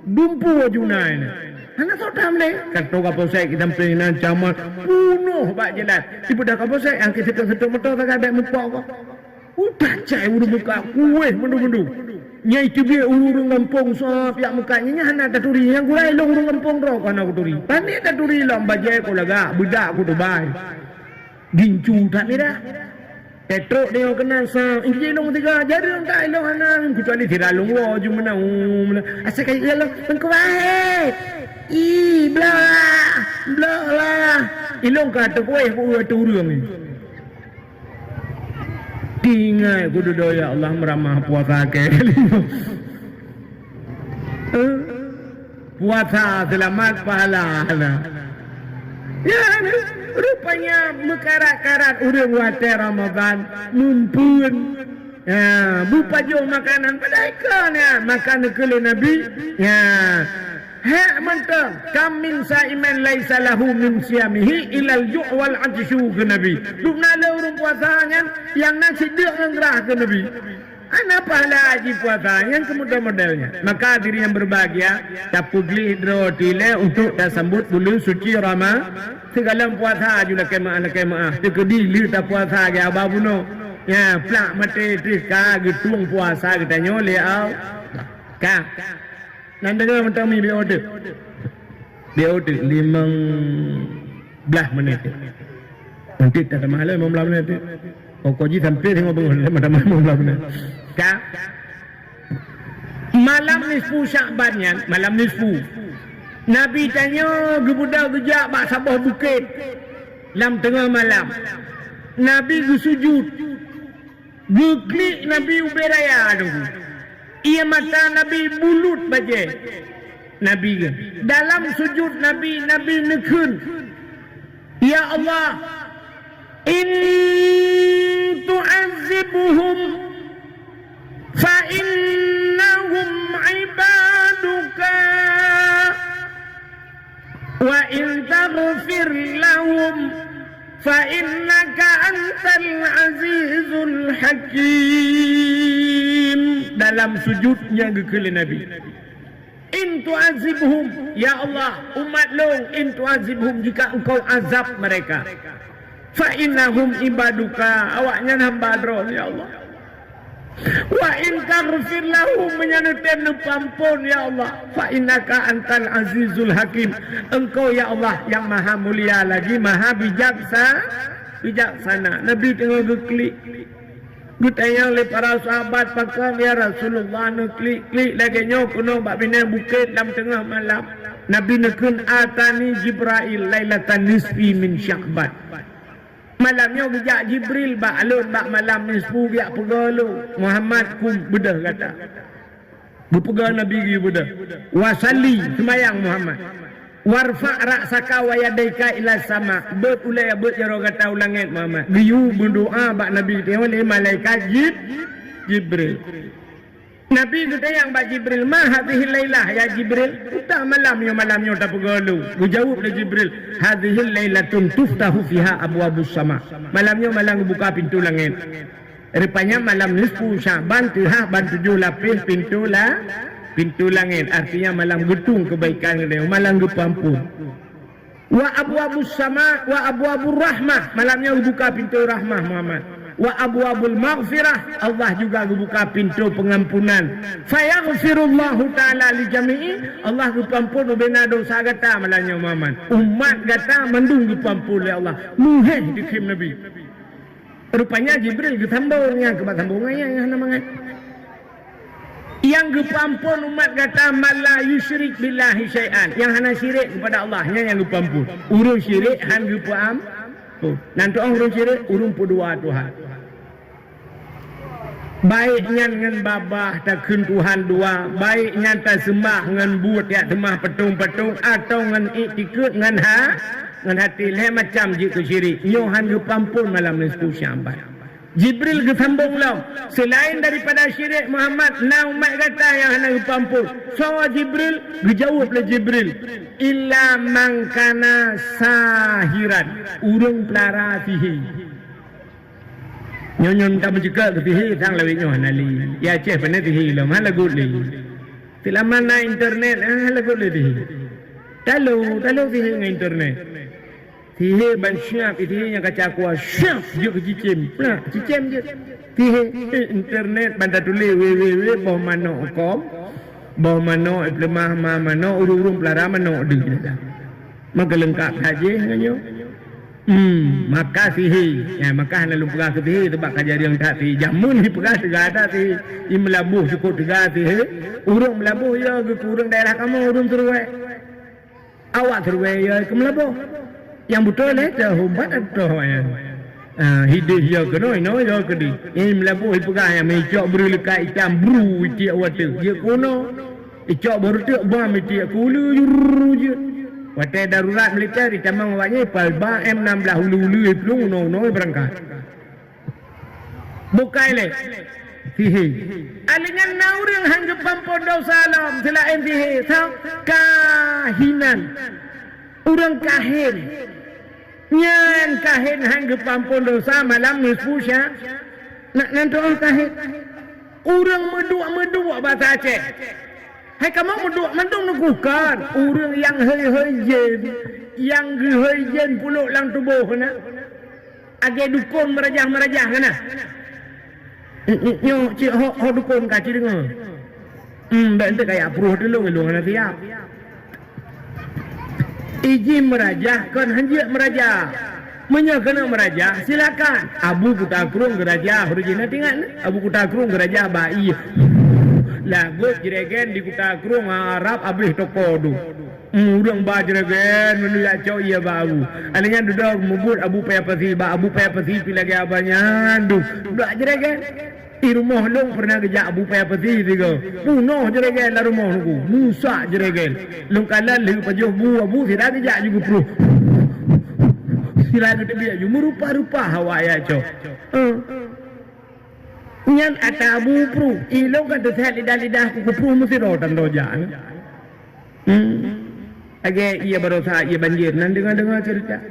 dumpu junai ni hana sotam le kato ka posai kita penan camat punuh bak jelat tiba dah ka posai angke setok motor tak ada mupau ko udah cai urung buka kueh mendu nyai tu dia urung kampung so piak mekatnya hana taturi yang gulai long urung kampung ro kana kuturi panik taturi lam bajai ko laga budak ku tu bai gincu tak mira Petruk dia kena sa ingki long 3 jarang tak long hanang kecuali tidak long wo ju menang asal kai long pengkuai blah ilong kata kuai ku turun ni tinggal kudu doya Allah meramah puasa ke puasa selamat pahala ya rupanya mekarat-karat urang wate Ramadan mumpun Bupa jauh makanan pada ikan ya. Makanan kele Nabi. Hak mentang kam min sa'iman laisa lahu min siyamihi ilal ju' wal atsyu ke Nabi. Duk nala urang puasanya yang nasi dak ngerah ke Nabi. Apa lagi puasa yang kemudah-mudahnya. Maka diri yang berbahagia tapugli drotile untuk dah sambut bulan suci Rama. Segala puasa juga kemaah. Tekedi li tak puasa ke ababuno. Ya plak mate trika getung puasa kita nyole au. Ka. Nanda dengan mentang mi order. Dia order 15 menit. Nanti tak ada mahal 15 menit. Kau ji sampai tengok bangun macam mana 15 menit. Ka. Malam nisfu Sya'bannya, malam nisfu. Nabi tanya gebudak gejak bak sabah bukit. Lam tengah malam. Nabi sujud. Geklik Nabi uberaya tu. Ia mata Nabi bulut baje. Nabi ke. Dalam sujud Nabi nekun. Ya Allah, in tu'azzibuhum fa innahum ibaduka wa in taghfir lahum fa innaka antal azizul hakim. Dalam sujudnya gekele Nabi. In tu'azibhum, ya Allah, umat long, in tu'azibhum, jika engkau azab mereka. Fa innahum ibaduka, awaknya hamba adron, ya Allah. Wa in taghfir lahum, menyanutem nupampun, ya Allah. Fa innaka antal azizul hakim. Engkau ya Allah yang maha mulia lagi, maha bijaksana. Nabi tengah geklik. Gutanya oleh para sahabat pakam ya Rasulullah nak klik lagi nyo kuno bak bina bukit dalam tengah malam. Nabi nekun atani Jibril lailatan nisfi min Sya'ban. Malamnya bijak Jibril bak alun bak malam nisfu biak pegalo. Muhammad kum bedah kata. Berpegang Nabi gi bedah. Wasalli semayang Muhammad. Warfa' ra'saka wa yadaika ila sama. Bet ulai bet jaro kata ulangit Muhammad. Giyu berdoa bak Nabi tengok oleh malaikat Jibril. Nabi kata yang bak Jibril, ma hadhihi lailah ya Jibril. Udah malamnya tak pegalo. Jawab le Jibril, hadhihi lailatun tuftahu fiha abwabus sama. Malamnya malam buka pintu langit. Rupanya malam nisfu Sya'ban Tuhan ban 7 lapis pintu langit, artinya malam getung kebaikan dia, malam gepampun. Wa abwabus sama wa abwabur rahmah, malamnya buka pintu rahmah Muhammad. Wa abwabul maghfirah, Allah juga buka pintu pengampunan. Fayaghfirullahu ta'ala li jami'i, Allah gepampun bena dosa kata malamnya Muhammad. Umat kata mendung gepampun oleh Allah. Muheh dikim Nabi. Rupanya Jibril ketambungnya kebatambungannya yang namanya. Yang gepampun umat kata mala yusyrik billahi syai'an, yang hana syirik kepada Allahnya yang gepampun. Urung syirik han gepampun. Nanti orang urung syirik urung pedua Tuhan. Baiknya dengan babah tak kun Tuhan dua, baiknya tak sembah dengan buat ya sembah petung-petung atau dengan iktikut dengan hati leh macam jika syirik. Nyohan gepampun malam nisfu Sya'ban. Jibril kesambung lah. Selain daripada syirik Muhammad, na umat kata yang hendak pampun. So Jibril, dijawab oleh Jibril. Illa man kana sahiran. Urung pelara sihi. Nyon tak mencegah ke sihi, sang lawik nyon ali. Ya ceh pandai sihi lah, mana lagu li. Selama na internet, lagu li sihi. Talu sihi dengan internet. Tihe ban syaf tihe yang kaca kuah syaf je ke cicim. Nah, cicim je. Tihe internet banda tulis www bawah mano kom. Bawah mano lemah mano urung pelara mano di. Maka lengkap saja nganyo. Maka tihe. Ya maka lalu pegah ke tihe sebab kajarian tak tihe. Jamun di pegah segala tihe. I melabuh cukup tegak tihe. Urung melabuh ya ke urung daerah kamu urung teruai. Awak teruai ya ke melabuh. Yang betul dah humbat atau yang hidup dia kena ya kedi. Ini melabuh pegah yang mencok beri lekat ikan bru tiak water. Dia kono icok baru tiak bam tiak kulu juru je. Water darurat militer di tamang awaknya palba M16 hulu-hulu pelung no berangkat. Bukai le. sihir. Alingan naurang hanggapan pondok salam selain sihir. Tahu? Kahinan. Orang kahin. Nyan kahin hanggapan pondok salam malam nisfusya. Nak nanti orang kahin. Orang meduk bahasa Aceh. Hai kamu meduk nukukan. Orang yang hei jen. Yang hei jen puluk lang tubuh na. Age dukun merajah na. Nyo cik ho dukun ka cik dengar. Bente kayak pruh dulu ngelung na tiap. Iji merajah kan hanjak merajah. Menya kena merajah silakan. Abu kutakrung gerajah original tinggal. Abu kutakrung gerajah bai. Lagu jiregen di kutakrung Arab abih tokodu. Udang ba jiregen menulis cau iya baru. Alingnya duduk mubut abu payah pasi lagi abanya. Duduk jiregen. Di rumah long pernah kejak abu payah pasi tiga. Punoh jiregen lah rumah nunggu. Musa jiregen. Long kalan lehu pajuh abu tidak kejak juga pruh. Sila kita biar you merupa-rupa hawa ya cok. Nyan ata abu pru, ilo kan tersehat lidah kuku pru mesti rotan rojan. Age ia berosa ia banjir nan dengar cerita.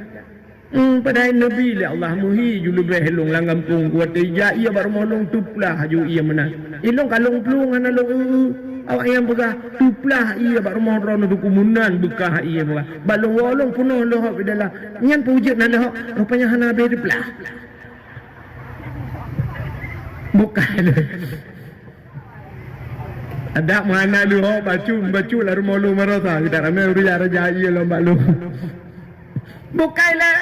Padahal Nabi lah Allah muhi julu behelong langgam pung kuat ija ia baru molong tuplah ju ia menang. Ilong kalong plung ana long awak yang pegah tuplah ia baru mohon tu kumunan bekah ia pegah. Balong wolong punuh lohok dalam. Nyan pujud nan lohok rupanya hana beriplah. Bukan. Ada mana lu bacu lah rumah lu merasa kita ramai raja iya lomba lu. Bukanlah.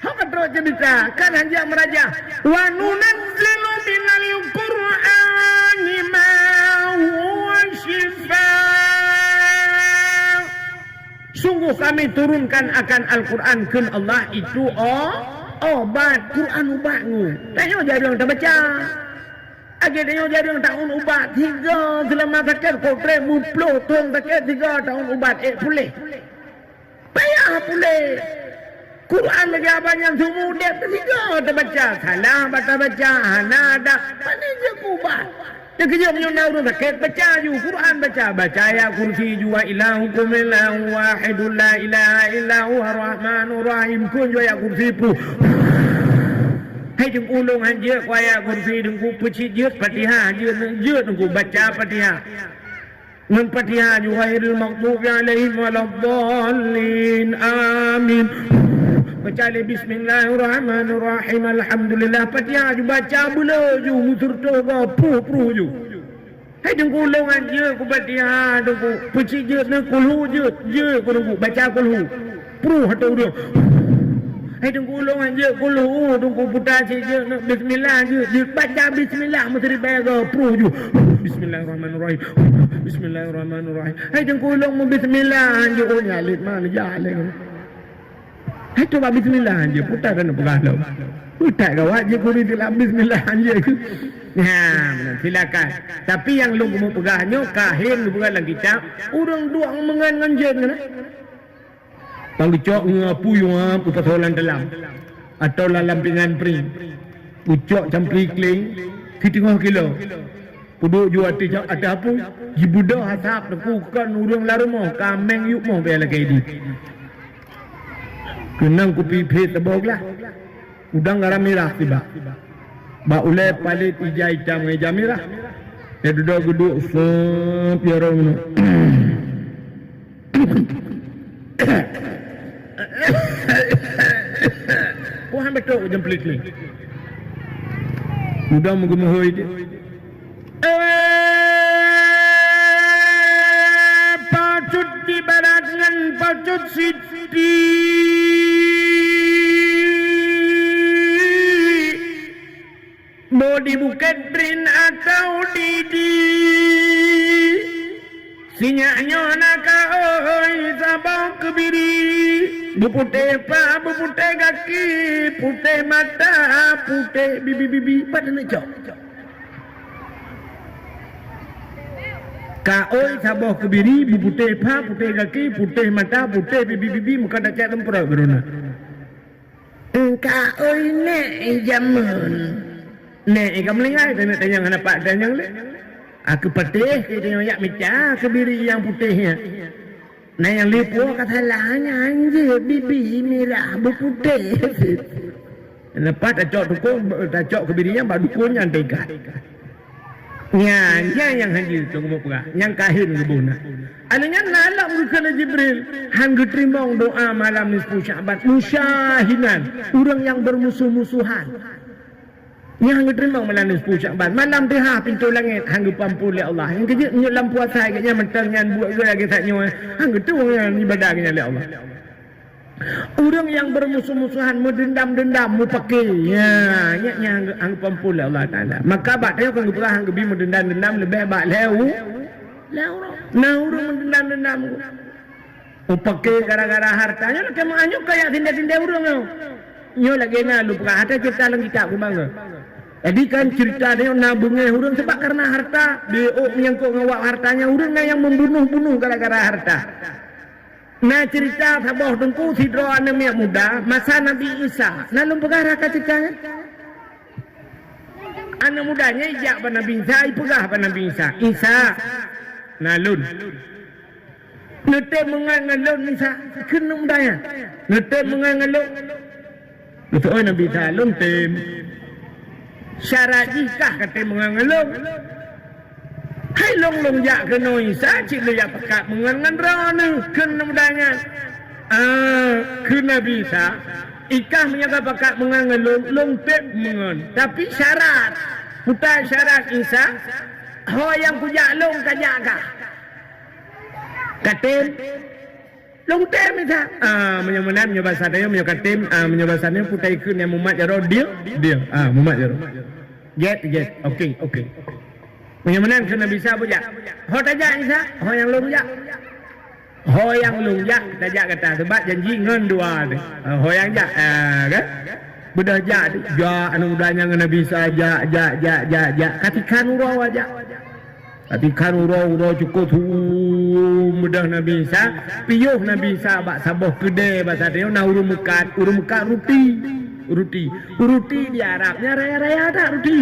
Hak terus cerita kan hanya meraja. Wa nunazzilu minal Qur'ani ma huwa shifaa. Sungguh kami turunkan akan Al-Quran kan Allah itu obat. Quran obatmu. Tanya jadi orang tak baca. Agar dia jadi orang tahun ubat 3 selama sakit kotre muplo tuang sakit 3 tahun ubat pulih. Payah pulih. Quran lagi abang semua dia tiga terbaca. Salah baca hana ada. Mana je ubat. Dia kerja punya orang sakit baca ju Quran baca ya kursi jua ilahukum ilahu wahidul la ilaha illa huwa rahmanur rahim kun jua ya kursi pu. Hai jeng ulung hanje kuaya kursi dengku pecit jut Fatihah jut dengku baca Fatihah. Nan Fatihah ju ghairil maghdubi alaihim waladdallin amin. Baca le bismillahirrahmanirrahim alhamdulillah Fatihah ju baca bula ju mutur toga pru ju. Hai dengku ulung hanje ku Fatihah dengku pecit jut ne kulhu jut ku dengku baca kulhu. Pru hatau dia. Hai dengku ulung je kulhu dengku putar je bismillah je baca bismillah mesti baga pru ju bismillahirrahmanirrahim hai dengku ulung bismillah je oh nyalit mana jalan hai coba bismillah je putar dan pegalau putar kawat je kuri dalam bismillah je silakan tapi yang lu mau pegahnya kahin lu pegang kitab urang duang mengan jen panggicok ngapu yang persoalan dalam atau dalam pingan pring pucok campri kling kitengah kilo puduk jual tijak ada apa jibudah hasap lakukan urang larumah kameng yuk mau bela kaidi kenang kupi pet teboglah udang garam merah tiba ba ulai palit ija hitam ngeja merah dia duduk sepiarong Wah betul jemplit ni. Udah menggemuhoi dia. Pacut di barat dengan pacut siti. Mau di Bukit Brin atau di sinyaknya nak oi sabang kebiri. Bupute kaki, putih mata, putih bibi pada nak cok. Kaoi sabah kebiri, bupute kaki, putih mata, putih bibi muka dah cak tempera beruna. Kaoi ne jamun. Nek ikan melengai tak nak tanyang apa tanyang le. Aku putih kita yak meja kebiri yang putihnya. Nah yang lipo kata lahnya anjir bibi merah berputih. Lepas tak cok dukun tak cok kebirinya bak dukun yang dekat. Nya yang haji tu mau perah, yang kahin kebuna. Alanya nalam kena Jibril, hang getrimbong doa malam nisfu Sya'ban, musyahinan, orang yang bermusuh-musuhan. Yang getrimbong malam nisfu Sya'ban, malam tihah pintu langit, hang gepampul oleh Allah. Yang kejut nyulam puasa agaknya mentang yang buat lagi tak nyoy, hang getung yang ibadah agaknya oleh Allah. Orang yang bermusuh-musuhan mendendam-dendam mu pakai nya hang pampul Allah Taala. Maka bak tayok hang berah hang gebi mendendam-dendam lebih bak leu. Nah orang mendendam-dendam. Mu pakai gara-gara hartanya nak kemo anyuk kayak tindak-tindak orang tu. Nyo lagi na lu perah ada cerita dalam kitab ku bangga. Jadi kan cerita dia nabungnya orang sebab karena harta, dia menyangkut ngawak hartanya orang yang membunuh-bunuh gara-gara harta. Nah cerita saboh tengku sidro anak miak muda masa Nabi Isa. Nalung perkara ketikanya. Anak mudanya ijak pada Nabi Isa, ipegah pada Nabi Isa. Isa nalun. Nete mengangalun Isa, kena mudanya. Nete mengangalun. Betul Nabi Isa lun tem. Syarat jikah kata mengangalun. Hai long jak kena Isa cik le jak pekat mengan rana kena mudanya kena bisa ikah menjaga pekat mengan long pep mengan tapi syarat putar syarat Isa ho yang kujak long kajak kah katem long tem Isa menyemenan menyebasa dia menyokatem menyebasannya putai kun yang mumat jaro deal mumat jaro get okay Menyemenan kena bisa bujak. Ho tajak Isa, ho yang lung jak. Ho yang lung jak tajak kata sebab janji ngan dua tu. Ho yang jak kan? Bedah jak anu mudanya ngena bisa jak. Katikan urau aja. Katikan urau cukup tu mudah Nabi Isa, piyuh Nabi Isa bak saboh kedai bahasa dia na urung mekat ruti di Arabnya raya-raya tak ruti.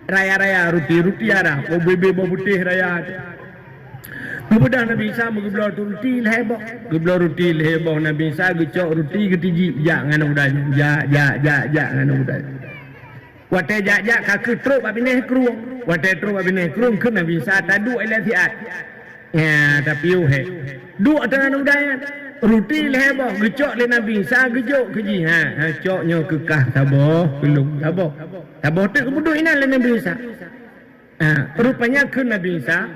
Raya-raya ruti arah oh bebe putih raya kemudian Nabi Isa mengeblau ruti leheboh geblau ruti leheboh Nabi Isa gecok ruti getiji jangan udahnya jangan udahnya wate jak kaki truk abineh kerung wate truk abineh kerung ke Nabi Isa tadu elatiat ya tapi uhe dua dengan udahnya ruti leheboh gecok le Nabi Isa gejok keji coknya kekah taboh belum taboh tu kemudian ina le Nabi Isa rupanya ke Nabi Isa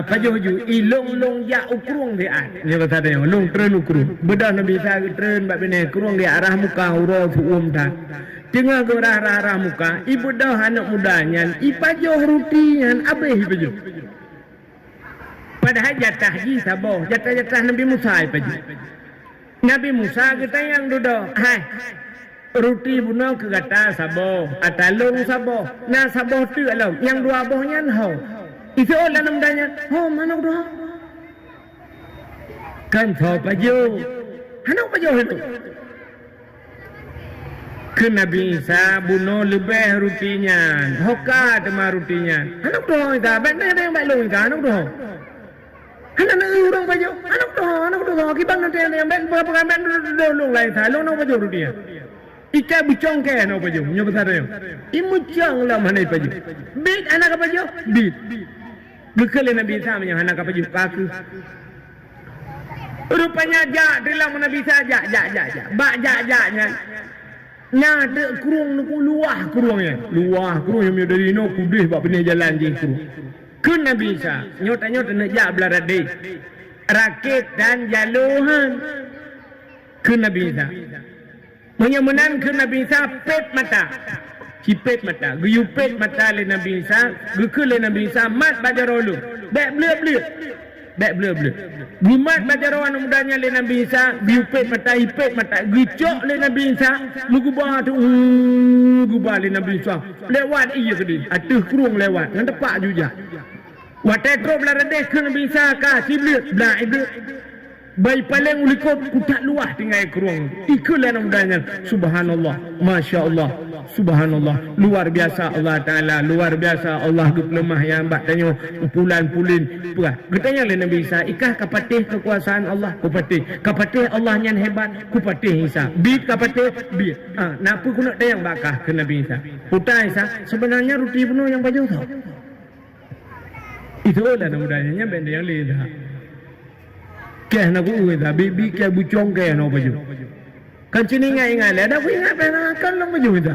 pajuh ilong ya ukrung dia ni kata dia long tren ukrung bedah Nabi Isa tren bab bene kurung dia arah muka uro fuum dah tengah ke arah muka ibu dah anak mudanya ipajuh rutian abeh ipajuh padahal jatah ji saboh jatah Nabi Musa ipajuh Nabi Musa kita yang duduk ruti bunuh ke kata saboh atalung saboh nah saboh tu alam yang dua bohnya ho itu orang namanya ho mana dua kan so paju hanok paju itu ke Nabi Isa bunuh lebih rutinya hoka tema rutinya hanok dua itu benda yang balung itu hanok dua hanok orang paju hanok dua kita nanti yang pengamen dulu lain salung nak paju rutinya Ika bucong ke no paju nyo besar yo. Imucong lah mana paju. Bit anak apa paju? Bit. Bekal Nabi Isa punya anak apa paju paku. Rupanya jak dalam Nabi Isa jak. Bak jaknya. Nya de kurung nu luah kurungnya. Luah kurung yang dari no kudih bak benih jalan je kurung. Ke Nabi Isa nyota nak jak belarade. Rakit dan jaluhan. Ke Nabi Isa. Menyemenan ke Nabi Isa pet mata. Cipet mata. Guyupet mata le Nabi Isa. Gukul le Nabi Isa. Mat bajarolu. Bek bleu. Gumat bajaroan mudanya le Nabi Isa. Guyupet mata. Ipet mata. Gucok le Nabi Isa. Mugubah tu. Gubah le Nabi Isa. Lewat iya kedih. Atuh kurung lewat. Ngan tepak juga. Watetro beladeh ke Nabi Isa. Kasih bleu. Belah bleu. Baik paling ulikot ku tak luah tinggal kerong. Ikulah namanya. Subhanallah. Masya Allah. Subhanallah. Luar biasa Allah Ta'ala. Luar biasa Allah gepelemah yang mbak tanya. Pulan-pulin. Ketanya oleh Nabi Isa. Ikah kapatih kekuasaan Allah. Kupatih. Kapatih Allah yang hebat. Kupatih Isa. Bid kapatih. Bid. Napa ku nak tayang bakah ke Nabi Isa. Putar Isa. Sebenarnya roti penuh yang baju tau. Itulah namanya. Benda yang lidah. Keh nak uwe dah, bibi keh bucong keh nak baju. Kan cini ingat le, dah aku ingat kan nak baju dah.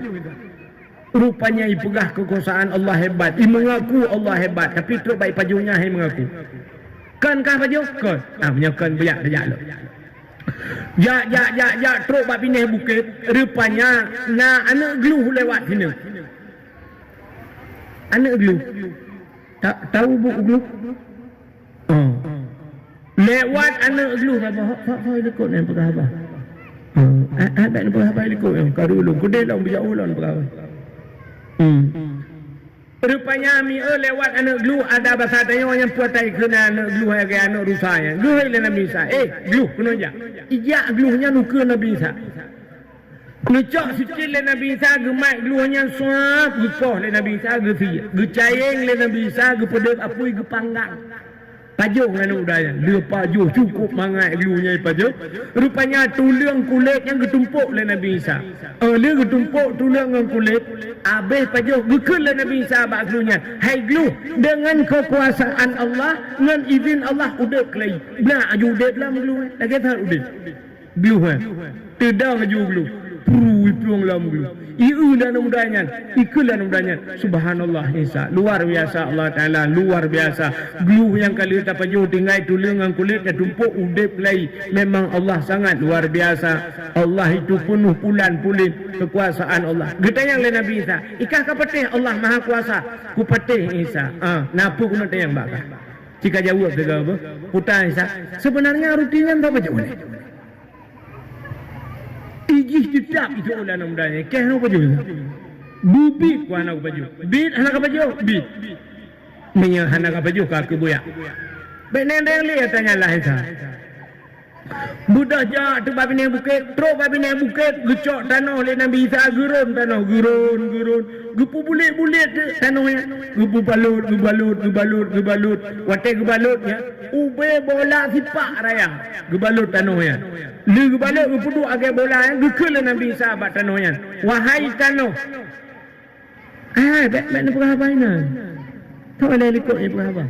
Rupanya ipegah kekuasaan Allah hebat, i mengaku Allah hebat, tapi teruk baik pajunya hai mengaku. Kan kah baju? Kan. Punya kan banyak lo. Ya teruk bab pindah bukit, rupanya na anak gluh lewat sini. Anak gluh. Tak tahu bu gluh? Oh. Lewat anak gluh apa? Hak ikut ni perkara apa? Ada ni perkara apa ikut yang kau dulu. Kau dah bijak ulang perkara. Rupanya mi lewat anak gluh ada bahasa tanya yang puatai kena anak gluh ke anak rusanya. Gluh ile Nabi Isa. Gluh kena ja. Ijak gluhnya nuke Nabi Isa. Nucak sikit le Nabi Isa gemak gluhnya suap gepoh le Nabi Isa gefi. Gecayeng le Nabi Isa gepedek apui gepanggang. Pajuh kan udahnya. Dia pajuh cukup mangai glunya pajuh. Rupanya tulang kulit yang ketumpuk oleh Nabi Isa. Dia ketumpuk tulang dengan kulit. Habis pajuh gekul oleh Nabi Isa abak glunya. Hai glu, dengan kekuasaan Allah, dengan izin Allah udah kelai. Benar aju udah dalam glu. Lagi tak udah. Glu tidak aju glu. Puru puang dalam glu. Iu dan mudahnya, ikulah mudahnya. Subhanallah Isa, luar biasa Allah Taala, luar biasa. Gluh yang kali tak pajuh tinggal tulang dengan kulit dan tumpuk udip lagi. Memang Allah sangat luar biasa. Allah itu penuh pulan-pulin kekuasaan Allah. Getanya oleh Nabi Isa, ikah kapatih Allah Maha Kuasa. Ku patih Isa. Napa ku nak tayang bakah? Jika jawab juga apa? Putar Isa. Sebenarnya rutinnya tak macam mana? Ijih tetap itu oleh anak mudanya. Keh nak baju. Bubit ku anak baju. Bit anak baju. Bit. Menyah anak baju kaki buyak. Benar yang lihat tanya lah Isa. Budak jak tu babi naik bukit. Teruk babi naik bukit. Gecok tanah oleh Nabi Isa. Gurun tanah. Gurun. Gepu bulit-bulit tanahnya. Gepu gebalut. Watai gebalutnya. Ube bola sipak raya. Gebalut tanahnya. Dia gebalut gepuduk agai bola yang. Gekul Nabi Isa abad tanahnya. Wahai tanah. Baik ni perkara ini. Tak boleh ikut ni perkara.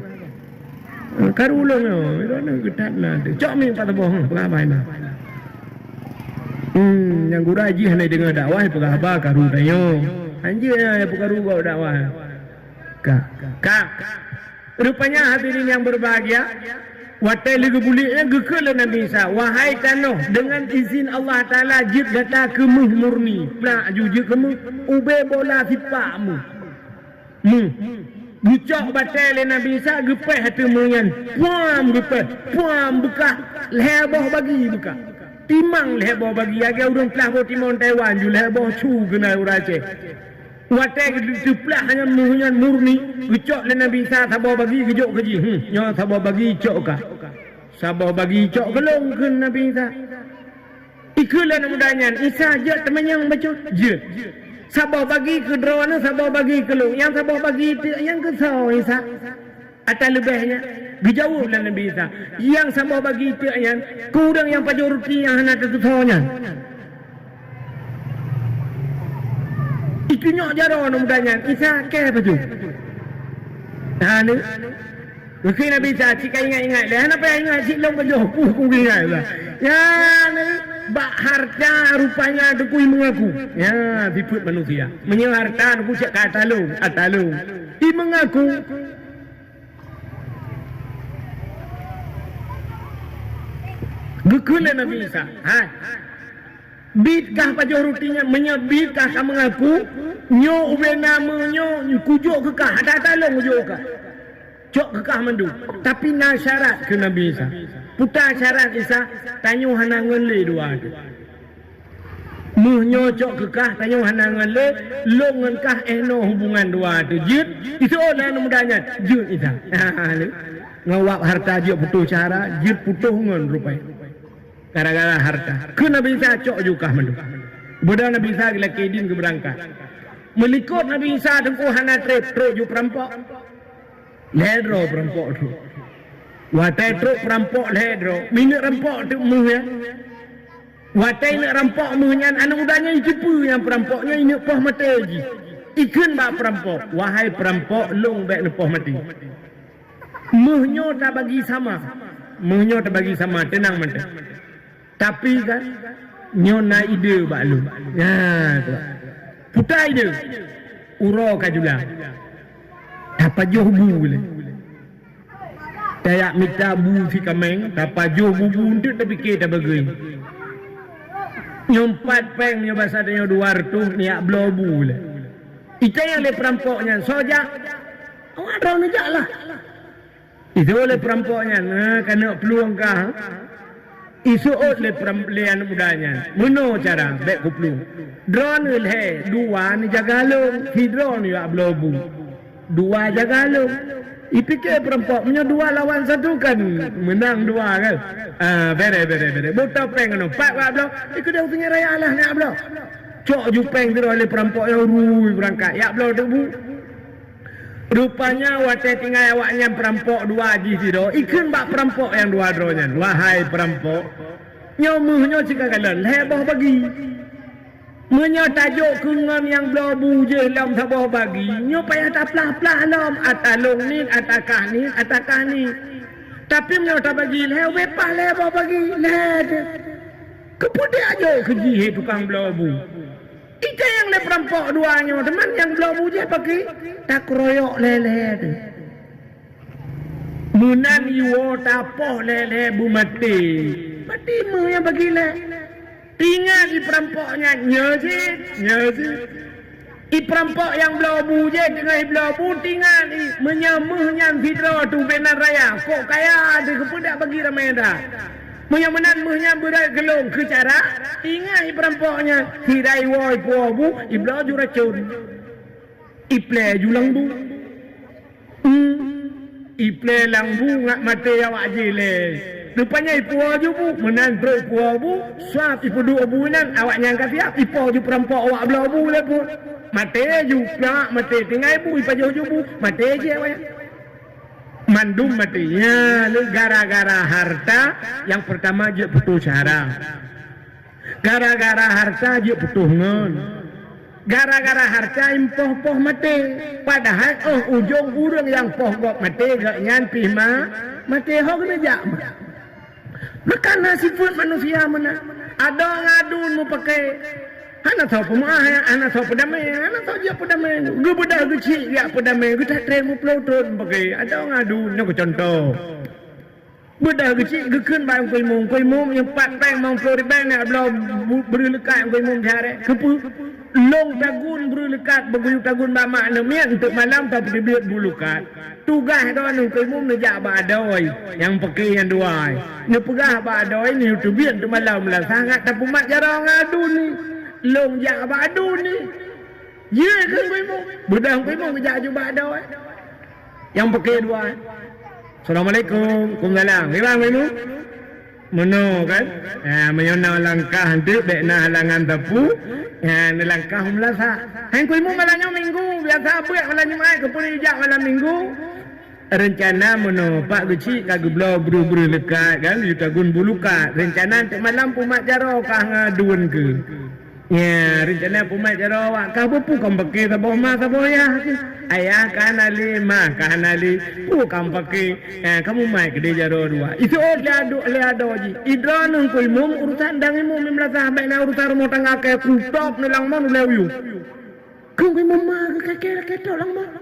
Karulung yo, mana getat lah. Cok mi tak bohong pengabai mah. Yang gurai ji hanai dengar dakwah pengabai karu tayo. Anjir ya pengaru gau dakwah. Kak. Rupanya hadirin yang berbahagia, watai lagi buliknya gekal Nabi Isa. Wahai tanah, dengan izin Allah Taala jid data kemuh murni. Nak jujur kemuh ube bola sipakmu. Bucak batal le Nabi Isa gepeh hati menyan. Puam gepeh, puam buka leboh bagi buka. Timang leboh bagi agak urang pelah bo timon Taiwan ju leboh chu kena urace. Watai seplah hanya menyan murni. Bucak le Nabi Isa sabar bagi kejok keji. Nyo sabar bagi cok ka. Sabar bagi cok kelong ke Nabi Isa. Ikulah mudahnya Isa je teman baca je. Sabar bagi ke drone, sabar bagi ke lu. Yang sabar bagi itu yang kesal Isa. Atas lebihnya dijauh oleh Nabi Isa. Yang sabar bagi itu yang kurang yang pajuh roti yang hendak kesalnya. Itu nyok jaro mudahnya Isa ke pajuh. Ni. Mungkin Nabi Isa cik ingat dah. Kenapa ingat cik long pajuh? Ku ingat lah. Ya ni. Bak harta rupanya dekui mengaku. Ya, diput manusia. Menyang harta aku cak atalung. I mengaku. Gekul Nabi Isa. Bitkah pajuh rutinya menyebitkah kamu mengaku? Nyo ube namanya kujuk kekah. Ada atalung kujuk kekah. Cok kekah mandu. Tapi nak syarat ke Nabi Isa. Putar syarat Isa, tanyo hanangan le dua tu. Muhnyo cok kekah, tanyo hanangan le, longan kah eno hubungan dua tu. Jid, itu orang mudahnya. Jid Isa. Ngawak harta jid putus cara, jid putus ngon rupanya. Gara-gara harta. Ke Nabi Isa cok juga mendu. Budak Nabi Isa gila kedin ke berangkat. Melikut Nabi Isa tengku hana trip ju perampok. Ledro perampok tu. Watai truk perampok ledro. Minyak rampok tu muh ya. Watai nak rampok muh nyan anak mudanya ikipu yang perampoknya ini poh mati lagi. Ikan bak perampok. Wahai perampok long bek nepoh mati. Muhnya tak bagi sama. Muhnya tak bagi sama. Tenang mati. Tapi kan nyona ide bak lu. Ya tu. Putar ide. Uro kajula. Apa johbu boleh. Tayak minta bu si kameng. Apa johbu untuk tak fikir tak bagi. Nyompat peng nyo bahasa dia 200 niak blobu le. Itu yang le perampoknya sojak. Awak dah nejak lah. Itu oleh perampoknya kena peluang kah. Isuot le perempuan mudanya. Meno cara bek kuplu. Drone le dua ni jaga long, si drone ya blobu. Dua jaga long. Ipikir perampok punya 2 lawan 1 kan menang 2 kan. Bere. Buta peng no. Pak blo. Ikut dia tengah raya lah nak blo. Cok jupeng tu oleh perampok yang rui berangkat. Ya blo tu bu. Rupanya watai tinggal awaknya perampok 2 haji sido. Ikan bak perampok yang 2 dronya. Wahai perampok. Nyomuhnya cakap kalan. Heboh bagi. Menyo tajuk kungan yang blobu je lam sabah bagi. Nyo payah tak pelah-pelah lam. Atalong ni, atakah ni. Tapi menyo tak bagi. Leh wepah leboh bagi. Leh dia. Kepudik aja keji tukang blobu. Itu yang le perampok duanya. Teman yang blobu je bagi. Tak keroyok leleh tu. Munan iwo tapoh leleh bu mati. Mati mu yang bagi leh. Tinggal di perampoknya nyezit. I perampok yang blobu je dengan blobu tinggal di menyamuhnya vidro tu benar raya. Kok kaya ada kepedak bagi ramai dah. Menyamunan muhnya berai gelung ke cara tinggal i perampoknya hirai woi puabu i bloju racun. I play julang bu. I play lang bu ngak mati awak jile. Rupanya ipu aju bu, menan bro ipu bu, swap ipu dua bulan, awak nyangka siap, ipu aju perampok awak belah bu le bu. Mati aju, piak mati, tinggal ibu, ipu aju bu, mati aja awak. Mandum matinya, gara-gara harta, yang pertama je putus cara. Gara-gara harta je putus ngon. Gara-gara harta impoh-poh mati. Padahal ujung urang yang poh gok mati, gak nyan pihma, mati hok nejak. Makan nasi pun manusia mana? Ada ngadun mau pakai. Anak tahu pemah, anak tahu pedamai, anak tahu dia pedamai. Gue bedah kecil dia pedamai. Gue tak terima pelutun pakai. Ada ngadun, ni contoh. Bedah kecil, gue kan bayang koi mum yang 4 peng mau Florida nak belum beri lekat koi mum cari. Kepu long tagun beri lekat berguyuk tagun bamak nemian untuk malam tak pergi biar bulukat. Tugas tu anu koi mum nejak badoi yang pakai yang 2. Ni pegah badoi ni tu biar tu malam lah sangat tapi mak jarang ngadu ni. Long jak badu ni. Ye kan koi mum. Bedah koi mum nejak ju badoi. Yang pakai 2. Assalamualaikum. Waalaikumsalam. Memang minum? Meno kan? Menyona langkah nanti dek na halangan tepu. Langkah melasa. Hang kui mu malamnya minggu biasa buat malam Jumaat ke pun ijak malam minggu. Rencana meno pak kecil kagak buru-buru lekat kan yutagun bulukat. Rencana nanti malam pumat jaro kah ngadun ke. Ya, rencana pumat jaro wak kah bepu kam pakai sabah ma sabah ya. Ayah kanali mah kanali bukan pakai kamu mai ke dia jaro 2 itu le ado ji idron ko imum urusan dang imum mimla sahabat na urusan rumah tangga ke kutok nelang man lewiu kung imum mah ke ketok lang mah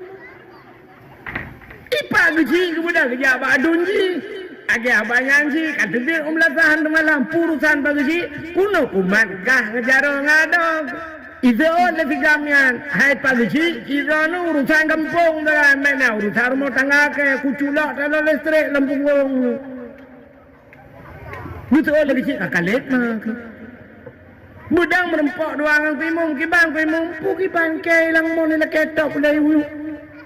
ipa ji ke budak kerja badun ji agak banyak ji kata dia umlasahan malam urusan bagi ji kuno umat gah ngejaro ngadog. Itu lebih gamian. Hai pagi si, itu urusan kampung dah. Mana urusan rumah tangga ke kuculak dalam listrik lampung gong. Itu lagi si akalet mah. Budang merempok doang kuimung kibang pukiban ke lang mo nila ketok dari ulu.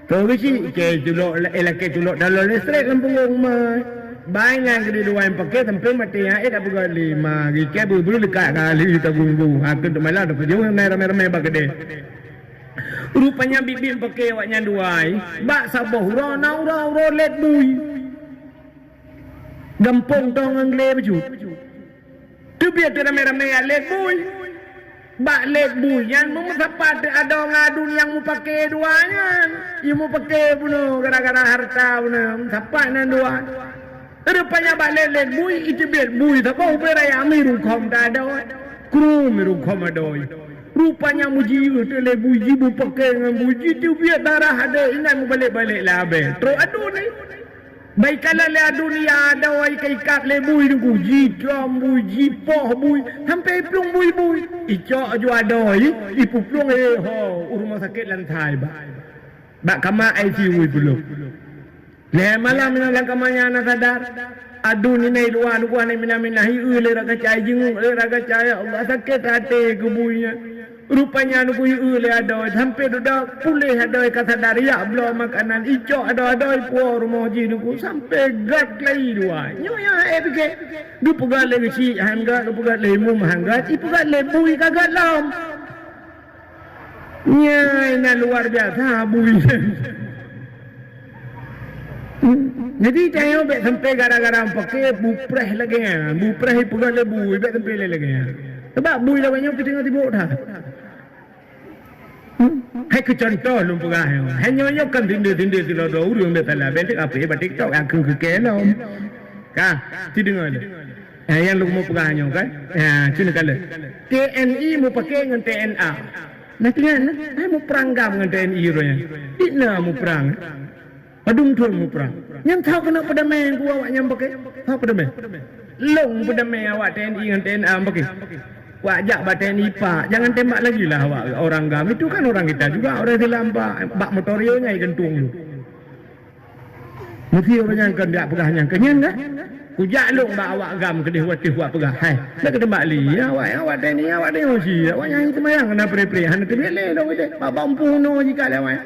Kau si ke culak elak ke culak dalam listrik lampung gong mah. Banyak gede dua yang pakai sampai mati ya. Tak buka lima. Gike bulu dekat kali kita gunggu. Aku tu malah tu jauh yang ramai-ramai bagede. Rupanya bibi pakai awaknya dua. Bak saboh ura let bui. Gampong tong angle baju. Tu biar tu ramai-ramai let bui. Bak let bui yang mau sapat ada ngadu yang mau pakai duanya. Yang mau pakai bunuh gara-gara harta bunuh. Sapat nan dua. Rupanya bak let bui itu biar bui. Tapi upaya yang miru kom dah ada. Kru miru kom ada. Rupanya muji tu le buji bu pakai dengan buji tu biar darah ada ingat mu balik-balik lah abe. Terus aduh ni. Baik kalau le dunia ada wai ikat le bui tu buji drum buji poh bui sampai plung bui. Icok ju ada ipu plung rumah sakit lantai ba. Bak kamar ICU dulu. Le malam nak kamanya anak sadar. Aduh ni naik dua ni mina-minahi le raga cai jenguk le raga cai Allah sakit hati kebuinya. Rupanya nu kuy le ada sampai dak pulih ada kata dari ya belum makanan icok ada puo rumah ji nu sampai gat lagi dua. Nyonya bike. Du pegat le si hangga du pegat le mum hangga i pegat le bui kagak lam. Nyai na luar biasa bui. Jadi tayo be sampai gara-gara pakai bupreh lagi ya. Bupreh pegat le bui be sampai le lagi ya. Sebab bui lawanya kita tengok tibuk dah. Hai ke contoh lum pegah. Hanya kan tindir silo do urang be tala bentik apa ba TikTok aku ke kelom. Ka, ti dengar le. Yang lu mau pegahnya kan? Ya, cina kala. TNI mau pakai dengan TNA. Nah tinggal hai mau perang gam dengan TNI ronya. Dina mau perang. Padung tuan mau perang. Yang tahu kena pedamai ku awak yang pakai. Tahu pedamai. Long pedamai awak TNI dengan TNA pakai. Wajak baten IPA, jangan tembak lagi lah awak orang gam itu kan orang kita juga orang Islam bak motorionya gentung lu. Mesti orang yang kendak pegahnya kenyan dah. Kujak lu bak awak gam kedih watih buat pegah. Hai, dah tembak li awak teni awak tengok si awak nyanyi semayang kena pre-pre hana tebele dong ide. Bak bampuno jika lewat.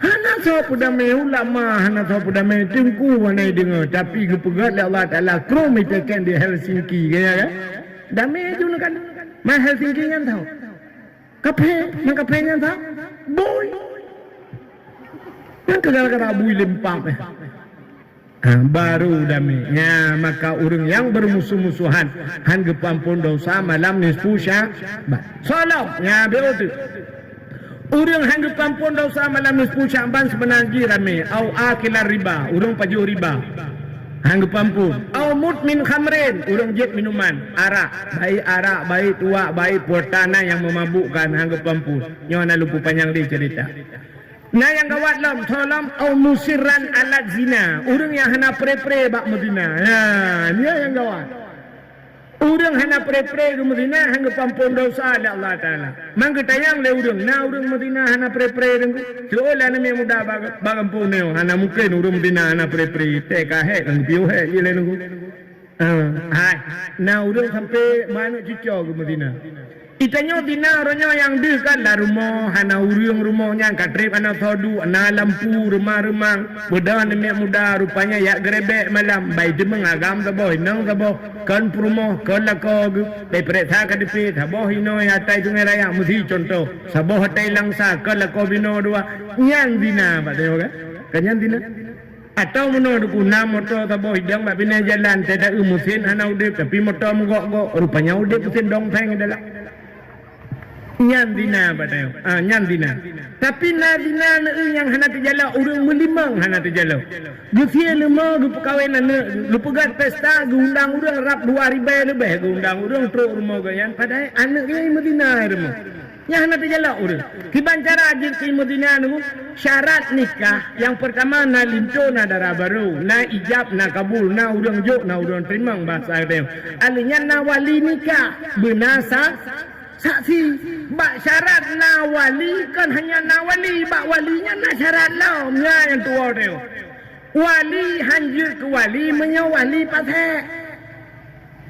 Hana so pudame ulama hana so pudame tengku wanai dengar tapi kepegat Allah Taala krom itekan di Helsinki kaya kan. Damai je nak kan. Mai Helsinki yang tahu. Kafe yang tahu. Boy. Yang gara-gara bui lempam. Baru damai. Ya, maka orang yang bermusuh-musuhan han gepampun dosa malam nisfu Sya'ban. Salam. Ya, betul. Orang han gepampun dosa malam nisfu Sya'ban sebenarnya ramai. Au akilar riba. Orang paju riba. Hanggu pampun. Au mudmin khamrin, urang jet minuman, arak, baik tua, baik portana yang memabukkan hanggu pampun. Nyona lupa panjang dia cerita. Nah yang gawat lam, tolong au musiran alat zina, urang yang hana pre-pre bak Medina. Ya, dia yang gawat. Urang hana pre-pre ke Medina hanggu pampun dosa oleh Allah Taala. Mangga tayang le urang, nah urang Medina hana pre-pre dengku. Seolah ni muda bagampun neo, hana mungkin urang Medina hana pre-pre, teka he kan piu he ile dengku. Hai, nah urang sampai mana cucok ke Medina. Itanya dina orangnya yang deh kan lah rumah, hana urang rumahnya katrip hana sodu, hana lampu rumah-rumah. Muda ni muda rupanya ya gerebek malam, baik demeng agam taboh, nang taboh. Kan rumah, kan lakog, periksa ke depan, saboh ino yang atai sungai raya, mesti contoh. Saboh atai langsa, kan lakog bino dua, nyan dina, pak tengok kan? Kan nyan dina? Atau menurut kuna motor saboh hidang, pak bina jalan, tidak umusin, hana udip, tapi motor menggok-gok, rupanya udip, mesin dongpeng dalam. Nyan dina pak tengok, nyan dina. Tapi na dina yang hana terjala, orang melimang hana terjala. Dia lemah gu perkahwinan lu pegat pesta gu undang orang rap 2,000 lebih gu undang orang teruk rumah gayan padahal anak dia Medina rumah. Yang hana terjala orang. Kiban cara ajin ke Medina nu syarat nikah yang pertama na linto na darah baru, na ijab na kabul, na urang jok na urang terima bahasa dia. Alinya na wali nikah benasa saksi bak syarat na wali kan hanya na wali bak walinya na syarat lah yang tua dia. Wali hanjir ke wali menyawali pasai.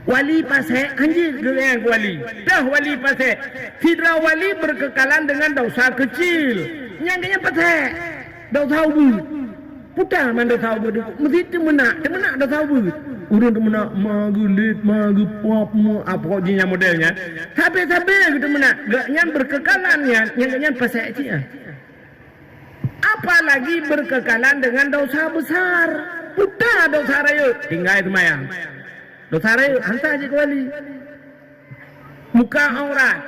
Wali pasai hanjir ke yang wali. Dah wali pasai. Tidak wali berkekalan dengan dosa kecil. Yang kena pasai. Dosa ubu. Putar man dah tahu bedu. Mesti temenak dah tahu bedu. Urang temenak magulit, magupop, apa kau jenis modelnya. Habis gitu menak. Gaknya berkekalan yang pasal cik. Apalagi berkekalan dengan dosa besar. Putar dosa raya. Tinggal itu mayang. Dosa raya hantar je ke wali. Muka aurat.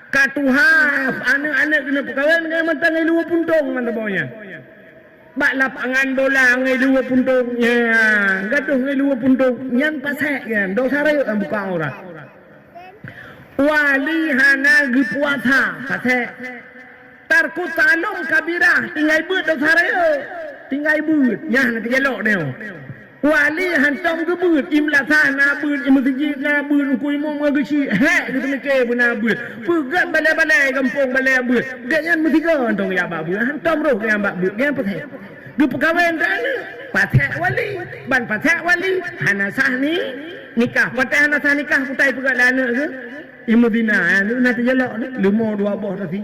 Katuhaf anak-anak kena perkahwin dengan mata ngai 2 puntung mana bawahnya. Bak lapangan bola ngai 2 puntung. Ya, gaduh ngai 2 puntung. Yang pasal kan dosa raya buka aurat. Wali hana gepuasa pasal tarku talum kabirah tinggal beut dosa raya. Tinggal beut. Nyah nanti gelok dia. Wali hantam ke beut imla sana beut masjid na beut ku imam ngaji hek gitu ke beuna beut pegat balai-balai kampung balai beut gaknya mesti ke antong ya bak beut hantam roh yang bak beut yang patah ge perkahwin dak ni patah wali ban patah wali hana sah ni nikah patah hana sah nikah putai pegat anak ke imu dina ni nanti jelok ni lemo 2 boh tadi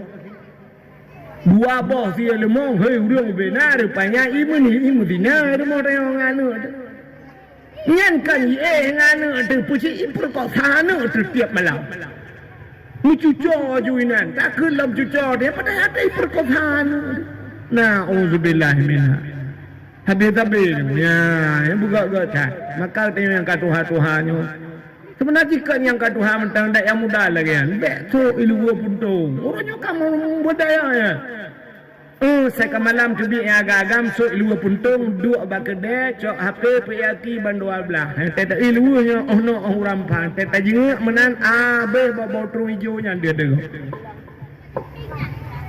2 boh si lemo hei urang benar rupanya imu dina lemo reong anu Nyan kan ngana tu puci perkosaan tu tiap malam. Ni cucur juinan, tak kelam cucur dia pada hati perkosaan. Na'udzubillah minha. Habis ya, yang buka gata. Maka tengok yang kata Tuhannya. Sebenarnya kan yang kata Tuhan mentang dak yang muda lagi kan. Betul ilu puntung. Orangnya kamu budaya ya. Saya malam tu bi agam so ilu puntung 2 bakede cok HP piyaki ban 12 teta ilu nya ono rampan teta jenguk menan abe bawa tru hijau nya dia deng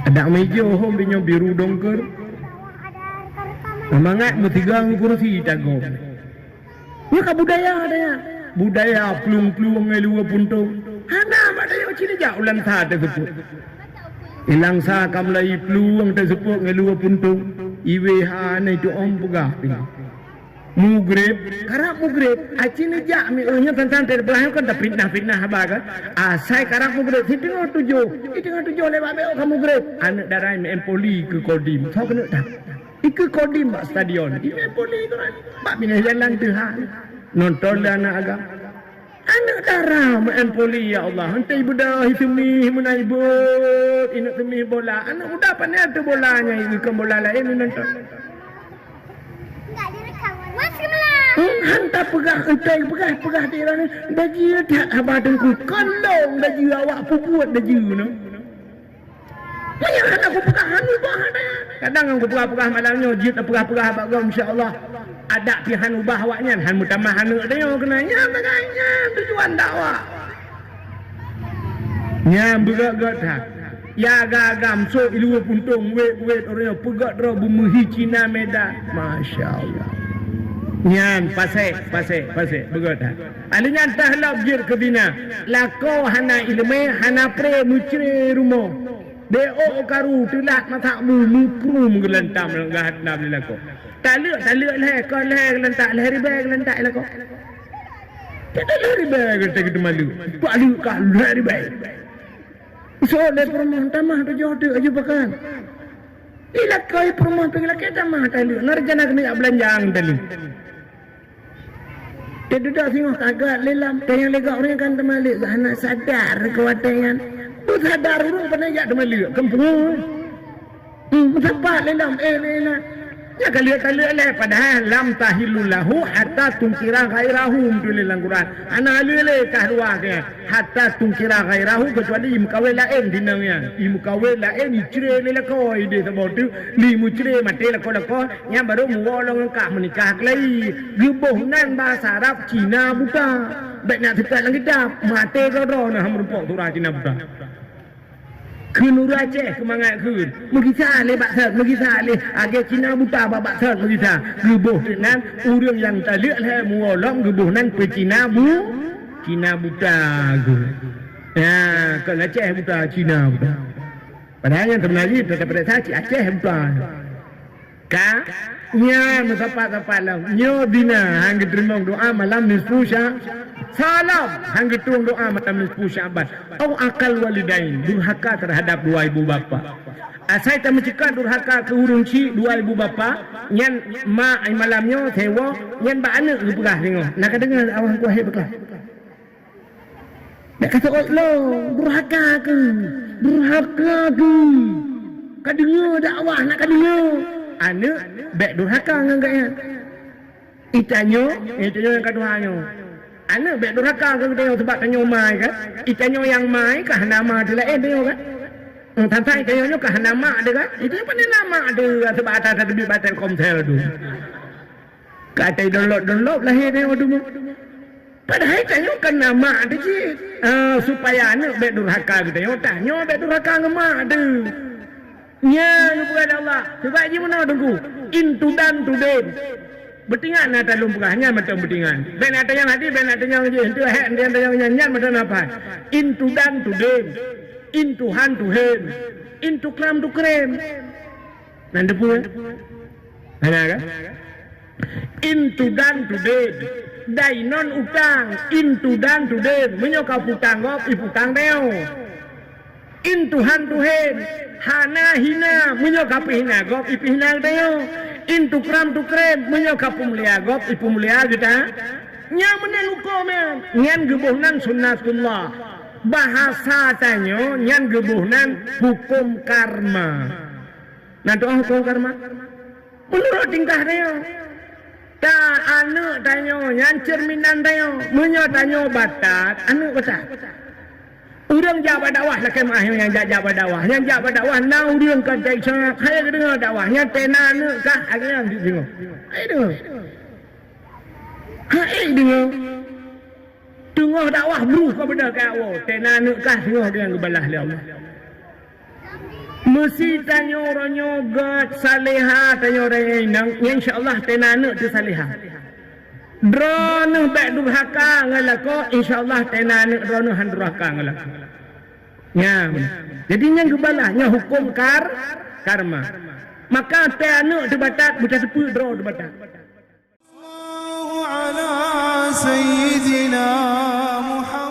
ada hijau hom binyo biru dongker semangat metigang kursi tagong ya ka budaya plung-plung ilu puntung hana badaya cini ja ulang sa tersebut ilang sa kamlai peluang tersebut ngelua puntung IWH na itu om pegah mugrib karap mugrib aci ni jak mi ohnya tentang terbelahnya kan dah fitnah habak kan asai karap mugrib si tengah 7 lewat beo kamu mugrib anak darai mi empoli ke kodim kau kena tak ke kodim bak stadion ini empoli tu kan bak bina jalan tuhan nonton dah anak agam anak darah main poli ya Allah hentai budak hitumi menaibut inak temi bola anak budak pandai tu bolanya ini ke bola lain ni nonton enggak direkam masuklah hantar pegah dia ni daji tak abadengku kandong daji awak pupuat daji no banyak aku pegah anu bah kadang aku pegah malamnya jit pegah abak kau insya-Allah ada pilihan ubah awaknya han mutamah anu dia kenanya bagainya tujuan dakwah nya begat ha ya gagam so ilu puntung wet orang pegat ro bumi Cina Medan masya-Allah nyan pasai begat ha alinya tahlab jir kebina lako hana ilmu hana pre mucre rumah deo karu tulat matakmu mukrum gelentam lengat nam lako tak lek leh kau leh lentak leh ribag lentak lako tak leh ribag kita gitu malu tak lek kah leh ribag so le permohon tamah tu jodoh aja bahkan ila kau permohon pengilah kita mah tali narjana kena belanjang tali dia duduk tengok kagak lelam tayang lega orang kan temalik anak sadar kewatan tu sadar orang pernah jak temalik kampung mencapat lelam lelam ya kali padahal lam tahilul lahu hatta tunkira ghairahu dalam Quran ana lele kahruah ke hatta tunkira ghairahu kecuali mukawil lain dinangnya mukawil lain icre lele ko ide sabotu li mucre mate lako nya baru muolong ka menikah lagi gebuh nan bahasa Arab Cina buta baik nak tekat lagi dah mate ko ro nah merupak surah Cina buta Kenu Aceh kemangat kun Mengisa le baksan Mengisa le Age Cina buta baksan Mengisa Gebuh nan Urang yang tak lihat le Muolong gebuh nan Pe Cina buta ya Kalau Aceh buta Cina buta Padahal yang terlalu Daripada saya Aceh buta Ka Nya Mensapat-sapat lah Nyo dina Hangga terima doa malam nisfu salam hang getung doa matam 10 Syaban au akal walidain durhaka terhadap dua ibu bapa. Saya tak mencegah durhaka ke hurung ci dua ibu bapa nyan ma ai malamnya tewo nyan ba anak ke perah tengok nak dengar awak ku hai beklah nak kata lo durhaka ke kadengar dakwah nak kadengar anak bek durhaka ngan gaya itanyo yang keduanya anak bek durhaka ke tengok sebab tanyo mai kan itanyo yang mai kah nama dia lain tengok kan Tantai kayaknya kah nama ada kan? Itu apa ni nama ada sebab atas ada di batal komsel tu. Kata download lahir ni waduh. Padahal kayaknya kan nama ada je. Supaya anak bet durhaka kita. Yo tanya bet durhaka ngema ada. Nya lupa Allah. Sebab je mana tunggu. Into dan to them. Betingan ada lumpurahnya macam betingan. Ben ada yang hati, ben ada yang je. Itu hek dia ada yang nyanyian macam apa? Into dan to them. Into hand to hand, into kram to krem. Nanda pun, ada kan? Into dan to dead, dai non utang. Into dan to dead, menyokap utang gop, iputang deo. Into hand to hand, hana hina, menyokap hina gop, ipihina deo. Into kram to krem, menyokap pumulia gop, ipumulia kita. Nya meneluko men, nyan gebuhnan sunnatullah. Bahasa tanyo nyan gebuhnan hukum karma. Nah doa hukum karma menurut tingkah dia ta anu tanyo nyan cerminan tanyo menyo tanyo batat anu batat urang jabat dakwah lah kemah yang jabat dakwah yang jabat dakwah na urang ka cai sangat hai dengar dakwahnya tena anu kah ageang tengok hai dengar tengah dakwah bru kepada kau tena nekah tengah dia ngebalah dia Allah mesti tanya orangnya god salihah tanya orang yang insyaallah tena nek tu salihah drone bak durhaka ngalako insyaallah tena nek drone han durhaka ngalako nya jadi yang ngebalahnya hukum karma maka tena nek debatat buta sepu draw debatat على سيدنا محمد